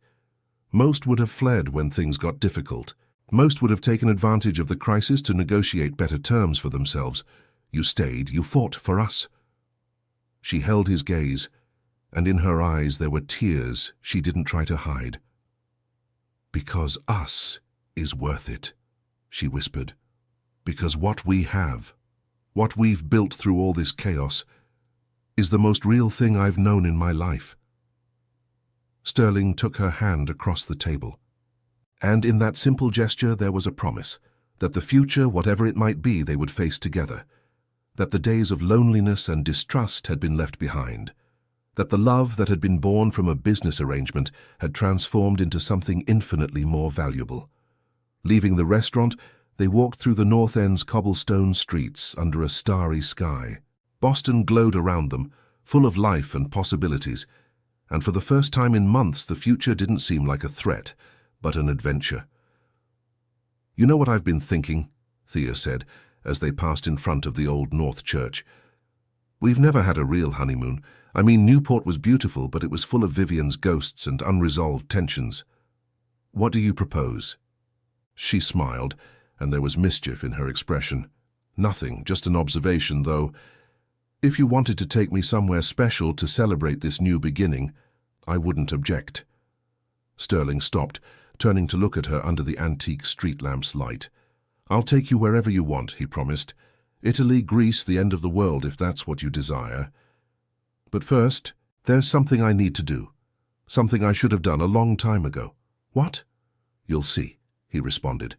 Most would have fled when things got difficult. Most would have taken advantage of the crisis to negotiate better terms for themselves. You stayed, you fought for us." She held his gaze, and in her eyes there were tears she didn't try to hide. "Because us is worth it," she whispered. "Because what we have, what we've built through all this chaos, is the most real thing I've known in my life." Sterling took her hand across the table. And in that simple gesture there was a promise that the future, whatever it might be, they would face together, that the days of loneliness and distrust had been left behind, that the love that had been born from a business arrangement had transformed into something infinitely more valuable. Leaving the restaurant, they walked through the North End's cobblestone streets under a starry sky. Boston glowed around them, full of life and possibilities, and for the first time in months the future didn't seem like a threat, but an adventure. "You know what I've been thinking," Thea said, as they passed in front of the Old North Church. "We've never had a real honeymoon. I mean, Newport was beautiful, but it was full of Vivian's ghosts and unresolved tensions. What do you propose?" She smiled, and there was mischief in her expression. "Nothing, just an observation, though. If you wanted to take me somewhere special to celebrate this new beginning, I wouldn't object. Sterling stopped, turning to look at her under the antique street lamp's light. I'll take you wherever you want, he promised. Italy, Greece, the end of the world, if that's what you desire. But first, there's something I need to do. Something I should have done a long time ago. What? You'll see, he responded,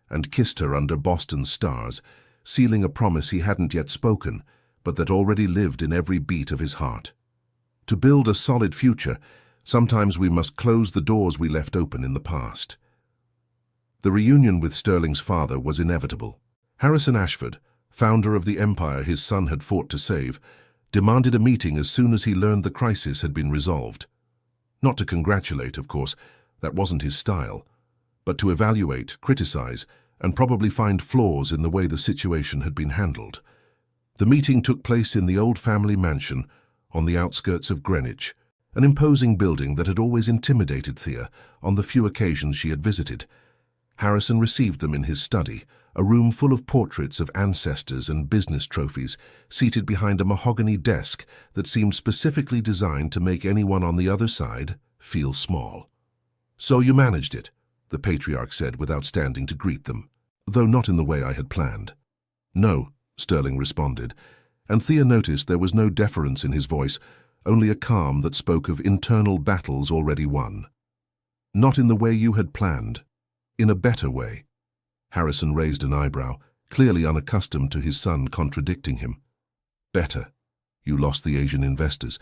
and kissed her under Boston's stars, sealing a promise he hadn't yet spoken, but that already lived in every beat of his heart. To build a solid future, sometimes we must close the doors we left open in the past. The reunion with Sterling's father was inevitable. Harrison Ashford, founder of the empire his son had fought to save, demanded a meeting as soon as he learned the crisis had been resolved. Not to congratulate, of course, that wasn't his style, but to evaluate, criticize, and probably find flaws in the way the situation had been handled. The meeting took place in the old family mansion on the outskirts of Greenwich, an imposing building that had always intimidated Thea on the few occasions she had visited. Harrison received them in his study, a room full of portraits of ancestors and business trophies, seated behind a mahogany desk that seemed specifically designed to make anyone on the other side feel small. "So you managed it," the patriarch said without standing to greet them, though not in the way I had planned. "No," Sterling responded, and Thea noticed there was no deference in his voice, only a calm that spoke of internal battles already won. "Not in the way you had planned. In a better way." Harrison raised an eyebrow, clearly unaccustomed to his son contradicting him. "Better. You lost the Asian investors.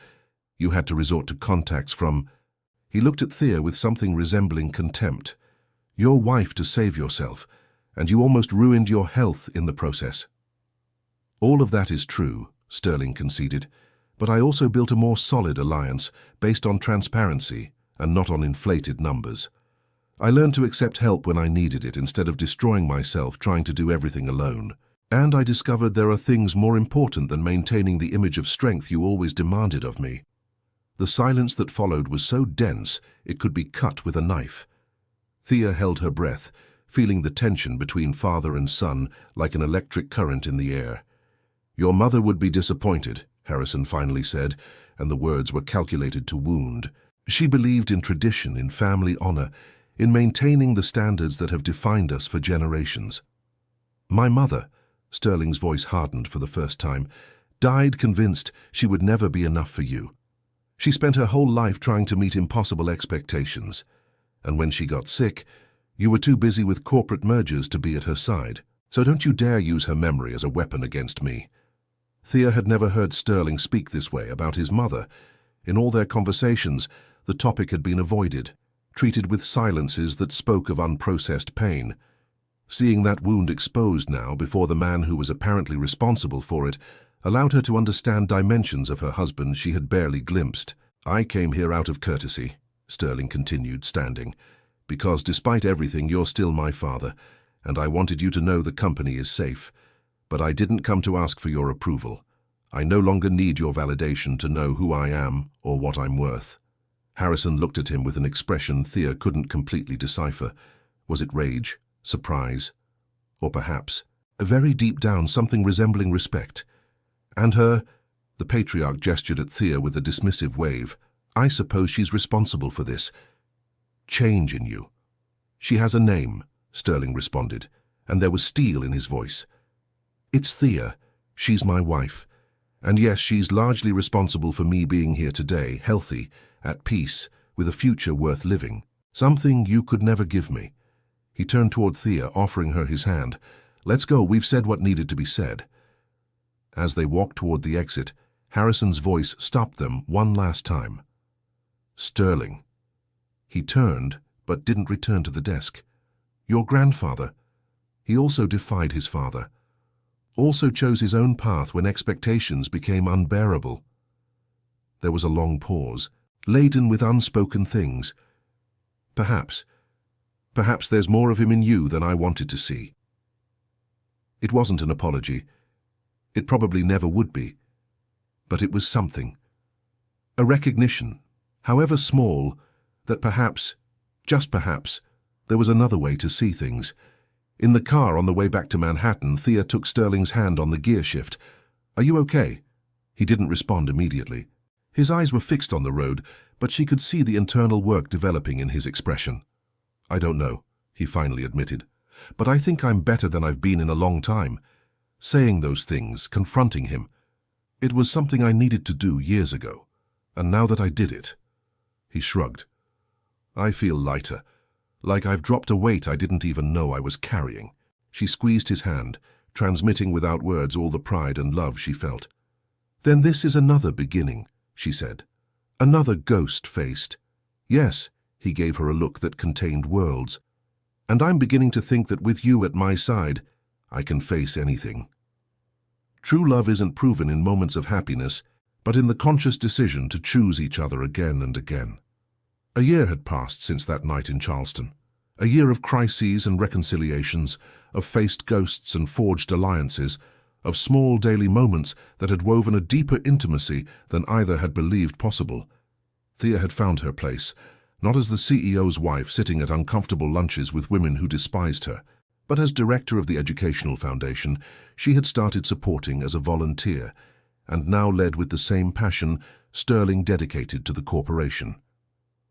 You had to resort to contacts from—" He looked at Thea with something resembling contempt. "Your wife to save yourself, and you almost ruined your health in the process." "All of that is true," Sterling conceded, "but I also built a more solid alliance based on transparency and not on inflated numbers. I learned to accept help when I needed it instead of destroying myself trying to do everything alone. And I discovered there are things more important than maintaining the image of strength you always demanded of me." The silence that followed was so dense it could be cut with a knife. Thea held her breath, feeling the tension between father and son like an electric current in the air. "Your mother would be disappointed," Harrison finally said, and the words were calculated to wound. "She believed in tradition, in family honor, in maintaining the standards that have defined us for generations. My mother," Sterling's voice hardened for the first time, "died convinced she would never be enough for you. She spent her whole life trying to meet impossible expectations. And when she got sick, you were too busy with corporate mergers to be at her side. So don't you dare use her memory as a weapon against me." Thea had never heard Sterling speak this way about his mother. In all their conversations, the topic had been avoided, treated with silences that spoke of unprocessed pain. Seeing that wound exposed now before the man who was apparently responsible for it allowed her to understand dimensions of her husband she had barely glimpsed. "I came here out of courtesy," Sterling continued, standing, "because despite everything you're still my father, and I wanted you to know the company is safe. But I didn't come to ask for your approval. I no longer need your validation to know who I am or what I'm worth." Harrison looked at him with an expression Thea couldn't completely decipher. Was it rage, surprise, or perhaps, very deep down, something resembling respect? "And her," the patriarch gestured at Thea with a dismissive wave, "I suppose she's responsible for this change in you." "She has a name," Sterling responded, and there was steel in his voice. "It's Thea. She's my wife. And yes, she's largely responsible for me being here today, healthy, at peace, with a future worth living. Something you could never give me." He turned toward Thea, offering her his hand. "Let's go, we've said what needed to be said." As they walked toward the exit, Harrison's voice stopped them one last time. "Sterling." He turned, but didn't return to the desk. "Your grandfather." He also defied his father. Also chose his own path when expectations became unbearable. There was a long pause, laden with unspoken things. Perhaps there's more of him in you than I wanted to see." It wasn't an apology. It probably never would be. But it was something. A recognition, however small, that perhaps, just perhaps, there was another way to see things. In the car on the way back to Manhattan, Thea took Sterling's hand on the gear shift. "Are you okay?" He didn't respond immediately. His eyes were fixed on the road, but she could see the internal work developing in his expression. "I don't know," he finally admitted, "but I think I'm better than I've been in a long time." Saying those things, confronting him, it was something I needed to do years ago, and now that I did it, he shrugged. "I feel lighter, like I've dropped a weight I didn't even know I was carrying." She squeezed his hand, transmitting without words all the pride and love she felt. "Then this is another beginning," she said. "Another ghost-faced." "Yes," he gave her a look that contained worlds. "And I'm beginning to think that with you at my side, I can face anything." True love isn't proven in moments of happiness, but in the conscious decision to choose each other again and again. A year had passed since that night in Charleston. A year of crises and reconciliations, of faced ghosts and forged alliances, of small daily moments that had woven a deeper intimacy than either had believed possible. Thea had found her place, not as the CEO's wife sitting at uncomfortable lunches with women who despised her, but as director of the Educational Foundation. She had started supporting as a volunteer, and now led with the same passion Sterling dedicated to the corporation.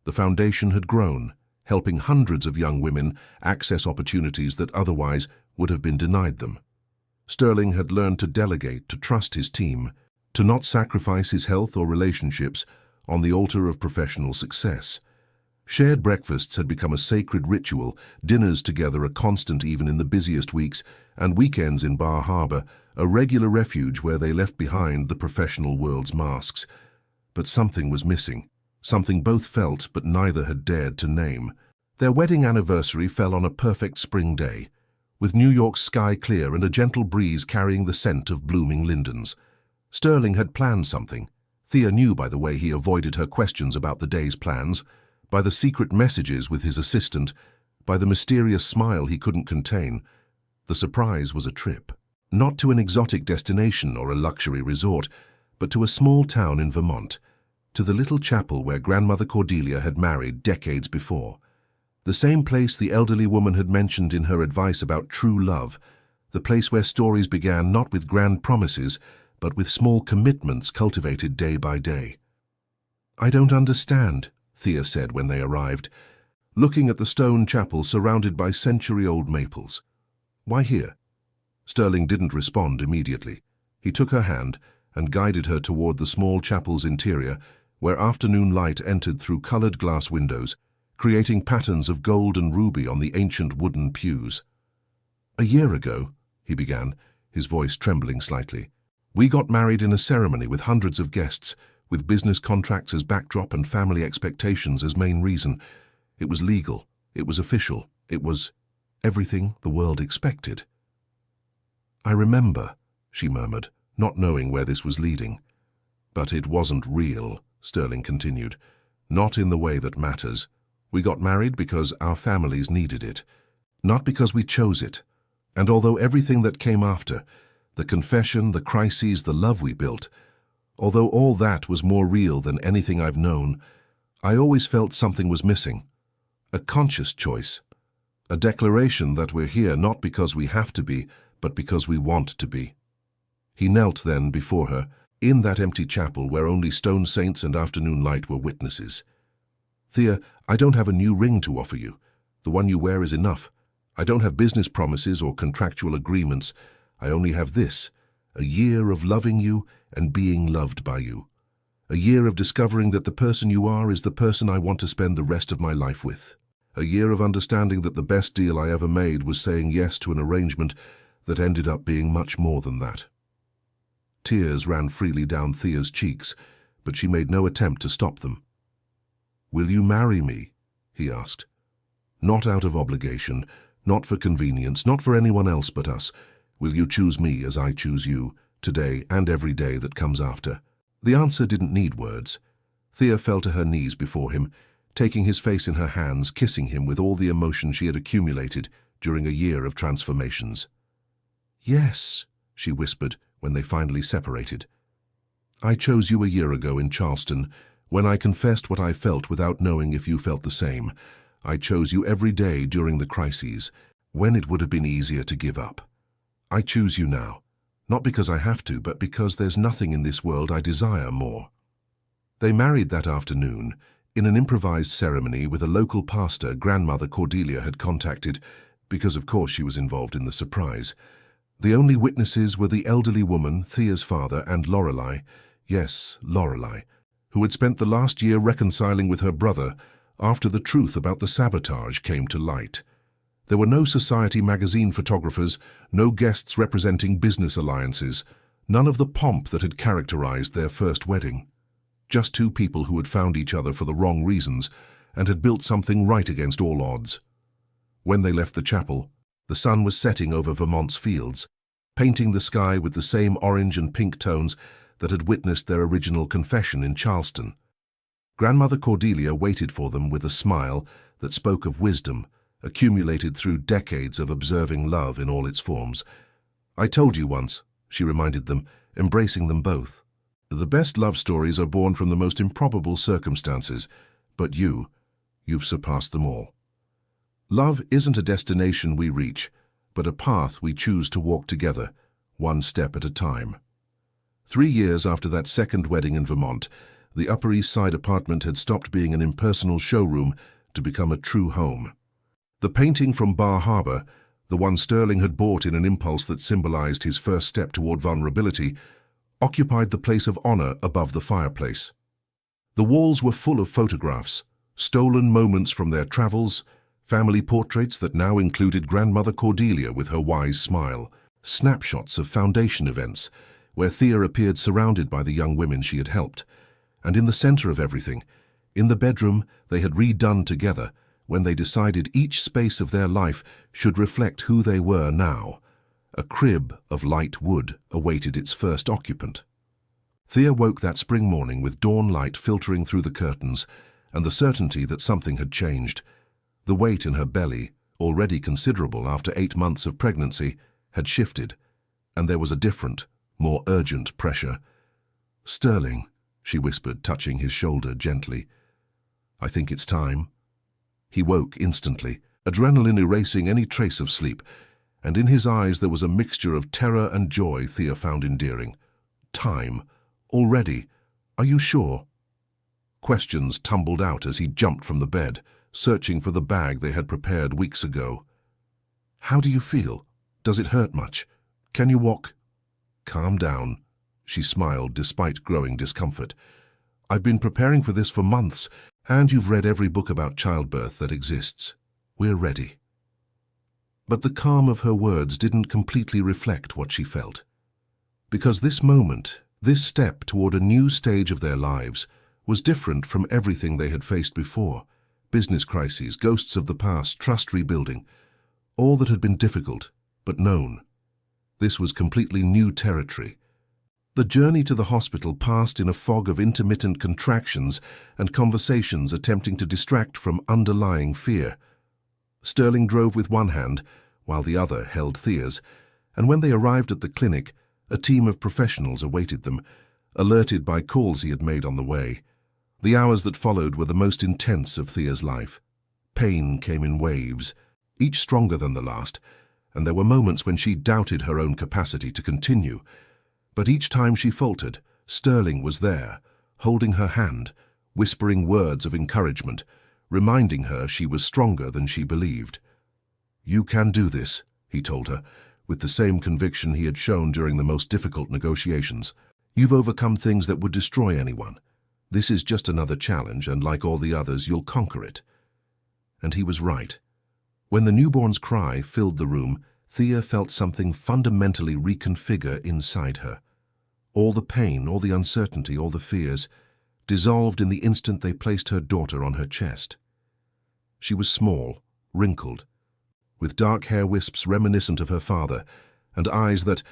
The foundation had grown, helping hundreds of young women access opportunities that otherwise would have been denied them. Sterling had learned to delegate, to trust his team, to not sacrifice his health or relationships on the altar of professional success. Shared breakfasts had become a sacred ritual, dinners together a constant even in the busiest weeks, and weekends in Bar Harbor, a regular refuge where they left behind the professional world's masks. But something was missing, something both felt but neither had dared to name. Their wedding anniversary fell on a perfect spring day, with New York's sky clear and a gentle breeze carrying the scent of blooming lindens. Sterling had planned something. Thea knew by the way he avoided her questions about the day's plans, by the secret messages with his assistant, by the mysterious smile he couldn't contain. The surprise was a trip, not to an exotic destination or a luxury resort, but to a small town in Vermont, to the little chapel where Grandmother Cordelia had married decades before. The same place the elderly woman had mentioned in her advice about true love, the place where stories began not with grand promises, but with small commitments cultivated day by day. "I don't understand," Thea said when they arrived, looking at the stone chapel surrounded by century-old maples. "Why here?" Sterling didn't respond immediately. He took her hand and guided her toward the small chapel's interior, where afternoon light entered through colored glass windows, creating patterns of gold and ruby on the ancient wooden pews. "A year ago," he began, his voice trembling slightly, "we got married in a ceremony with hundreds of guests, with business contracts as backdrop and family expectations as main reason. It was legal, it was official, it was everything the world expected." "I remember," she murmured, not knowing where this was leading. "But it wasn't real," Sterling continued. "Not in the way that matters. We got married because our families needed it, not because we chose it. And although everything that came after, the confession, the crises, the love we built, although all that was more real than anything I've known, I always felt something was missing. A conscious choice. A declaration that we're here not because we have to be, but because we want to be." He knelt then before her, in that empty chapel where only stone saints and afternoon light were witnesses. "Thea, I don't have a new ring to offer you. The one you wear is enough. I don't have business promises or contractual agreements. I only have this, a year of loving you and being loved by you. A year of discovering that the person you are is the person I want to spend the rest of my life with. A year of understanding that the best deal I ever made was saying yes to an arrangement that ended up being much more than that." Tears ran freely down Thea's cheeks, but she made no attempt to stop them. "Will you marry me?" he asked. "Not out of obligation, not for convenience, not for anyone else but us. Will you choose me as I choose you, today and every day that comes after?" The answer didn't need words. Thea fell to her knees before him, taking his face in her hands, kissing him with all the emotion she had accumulated during a year of transformations. "Yes," she whispered when they finally separated. "I chose you a year ago in Charleston, when I confessed what I felt without knowing if you felt the same. I chose you every day during the crises, when it would have been easier to give up. I choose you now, not because I have to, but because there's nothing in this world I desire more." They married that afternoon, In an improvised ceremony with a local pastor, grandmother Cordelia had contacted, because of course she was involved in the surprise. The only witnesses were the elderly woman, Thea's father, and Lorelei, yes, Lorelei, who had spent the last year reconciling with her brother after the truth about the sabotage came to light. There were no Society magazine photographers, no guests representing business alliances, none of the pomp that had characterized their first wedding. Just two people who had found each other for the wrong reasons and had built something right against all odds. When they left the chapel, the sun was setting over Vermont's fields, painting the sky with the same orange and pink tones that had witnessed their original confession in Charleston. Grandmother Cordelia waited for them with a smile that spoke of wisdom, accumulated through decades of observing love in all its forms. "I told you once," she reminded them, embracing them both. "The best love stories are born from the most improbable circumstances, but you've surpassed them all. Love isn't a destination we reach, but a path we choose to walk together, one step at a time." 3 years after that second wedding in Vermont, the Upper East Side apartment had stopped being an impersonal showroom to become a true home. The painting from Bar Harbor, the one Sterling had bought in an impulse that symbolized his first step toward vulnerability, occupied the place of honor above the fireplace. The walls were full of photographs, stolen moments from their travels, family portraits that now included grandmother Cordelia with her wise smile, snapshots of foundation events where Thea appeared surrounded by the young women she had helped, and in the center of everything, in the bedroom they had redone together, when they decided each space of their life should reflect who they were now. A crib of light wood awaited its first occupant. Thea woke that spring morning with dawn light filtering through the curtains and the certainty that something had changed. The weight in her belly, already considerable after 8 months of pregnancy, had shifted, and there was a different, more urgent pressure. "Sterling," she whispered, touching his shoulder gently. "I think it's time." He woke instantly, adrenaline erasing any trace of sleep, and in his eyes there was a mixture of terror and joy Thea found endearing. "Time? Already? Are you sure?" Questions tumbled out as he jumped from the bed, searching for the bag they had prepared weeks ago. "How do you feel? Does it hurt much? Can you walk?" "Calm down," she smiled despite growing discomfort. "I've been preparing for this for months, and you've read every book about childbirth that exists. We're ready." But the calm of her words didn't completely reflect what she felt. Because this moment, this step toward a new stage of their lives, was different from everything they had faced before. Business crises, ghosts of the past, trust rebuilding, all that had been difficult, but known. This was completely new territory. The journey to the hospital passed in a fog of intermittent contractions and conversations attempting to distract from underlying fear. Sterling drove with one hand, while the other held Thea's, and when they arrived at the clinic, a team of professionals awaited them, alerted by calls he had made on the way. The hours that followed were the most intense of Thea's life. Pain came in waves, each stronger than the last, and there were moments when she doubted her own capacity to continue. But each time she faltered, Sterling was there, holding her hand, whispering words of encouragement, reminding her she was stronger than she believed. "You can do this," he told her, with the same conviction he had shown during the most difficult negotiations. "You've overcome things that would destroy anyone. This is just another challenge, and like all the others, you'll conquer it." And he was right. When the newborn's cry filled the room, Thea felt something fundamentally reconfigure inside her. All the pain, all the uncertainty, all the fears, dissolved in the instant they placed her daughter on her chest. She was small, wrinkled, with dark hair wisps reminiscent of her father, and eyes that,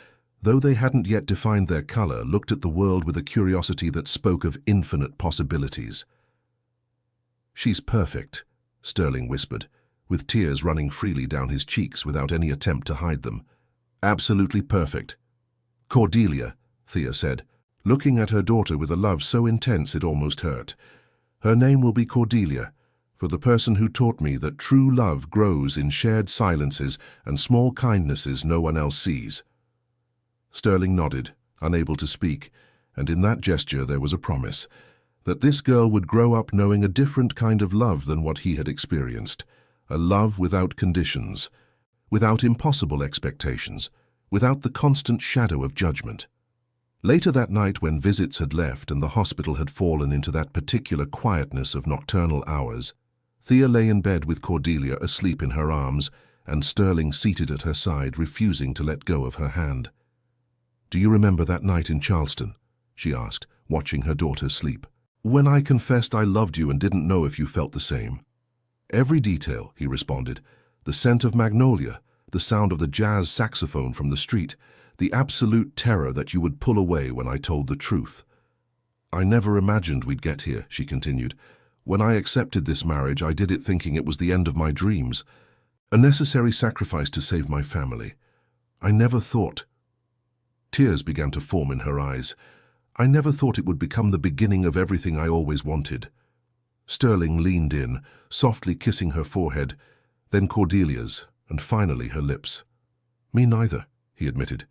though they hadn't yet defined their color, looked at the world with a curiosity that spoke of infinite possibilities. "She's perfect," Sterling whispered, with tears running freely down his cheeks without any attempt to hide them. "Absolutely perfect." "Cordelia," Thea said, looking at her daughter with a love so intense it almost hurt. "Her name will be Cordelia, for the person who taught me that true love grows in shared silences and small kindnesses no one else sees." Sterling nodded, unable to speak, and in that gesture there was a promise. That this girl would grow up knowing a different kind of love than what he had experienced, a love without conditions, without impossible expectations, without the constant shadow of judgment. Later that night, when visits had left and the hospital had fallen into that particular quietness of nocturnal hours, Thea lay in bed with Cordelia asleep in her arms and Sterling seated at her side, refusing to let go of her hand. "Do you remember that night in Charleston?" she asked, watching her daughter sleep. "When I confessed I loved you and didn't know if you felt the same." "Every detail," he responded. "The scent of magnolia, the sound of the jazz saxophone from the street, the absolute terror that you would pull away when I told the truth." "I never imagined we'd get here," she continued. "When I accepted this marriage, I did it thinking it was the end of my dreams, a necessary sacrifice to save my family. I never thought—" Tears began to form in her eyes. "I never thought it would become the beginning of everything I always wanted." Sterling leaned in, softly kissing her forehead, then Cordelia's, and finally her lips. "Me neither," he admitted.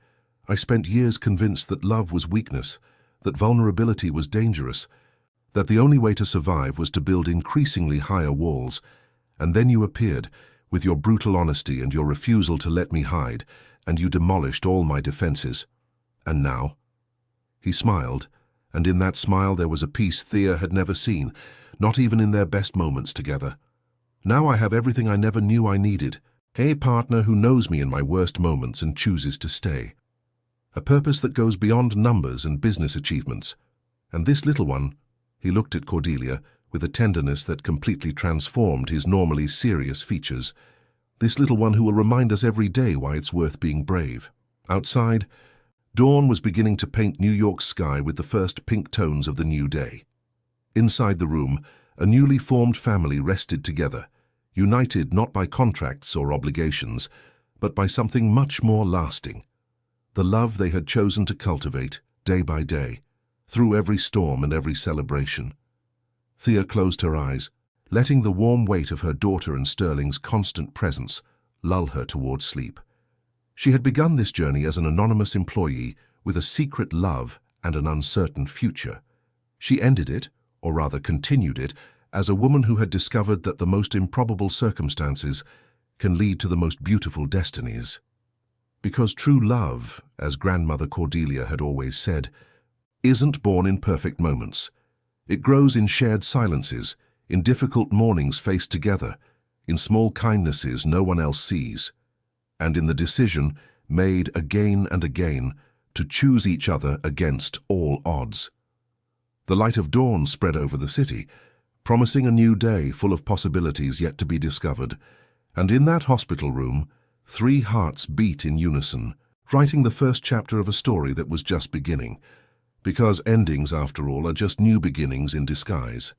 "I spent years convinced that love was weakness, that vulnerability was dangerous, that the only way to survive was to build increasingly higher walls. And then you appeared, with your brutal honesty and your refusal to let me hide, and you demolished all my defenses. And now?" He smiled, and in that smile there was a peace Thea had never seen, not even in their best moments together. "Now I have everything I never knew I needed. A partner who knows me in my worst moments and chooses to stay. A purpose that goes beyond numbers and business achievements. And this little one," he looked at Cordelia with a tenderness that completely transformed his normally serious features, "this little one who will remind us every day why it's worth being brave." Outside, dawn was beginning to paint New York's sky with the first pink tones of the new day. Inside the room, a newly formed family rested together, united not by contracts or obligations, but by something much more lasting. The love they had chosen to cultivate, day by day, through every storm and every celebration. Thea closed her eyes, letting the warm weight of her daughter and Sterling's constant presence lull her towards sleep. She had begun this journey as an anonymous employee with a secret love and an uncertain future. She ended it, or rather continued it, as a woman who had discovered that the most improbable circumstances can lead to the most beautiful destinies. Because true love, as Grandmother Cordelia had always said, isn't born in perfect moments. It grows in shared silences, in difficult mornings faced together, in small kindnesses no one else sees, and in the decision, made again and again, to choose each other against all odds. The light of dawn spread over the city, promising a new day full of possibilities yet to be discovered, and in that hospital room, 3 hearts beat in unison, writing the first chapter of a story that was just beginning, because endings, after all, are just new beginnings in disguise.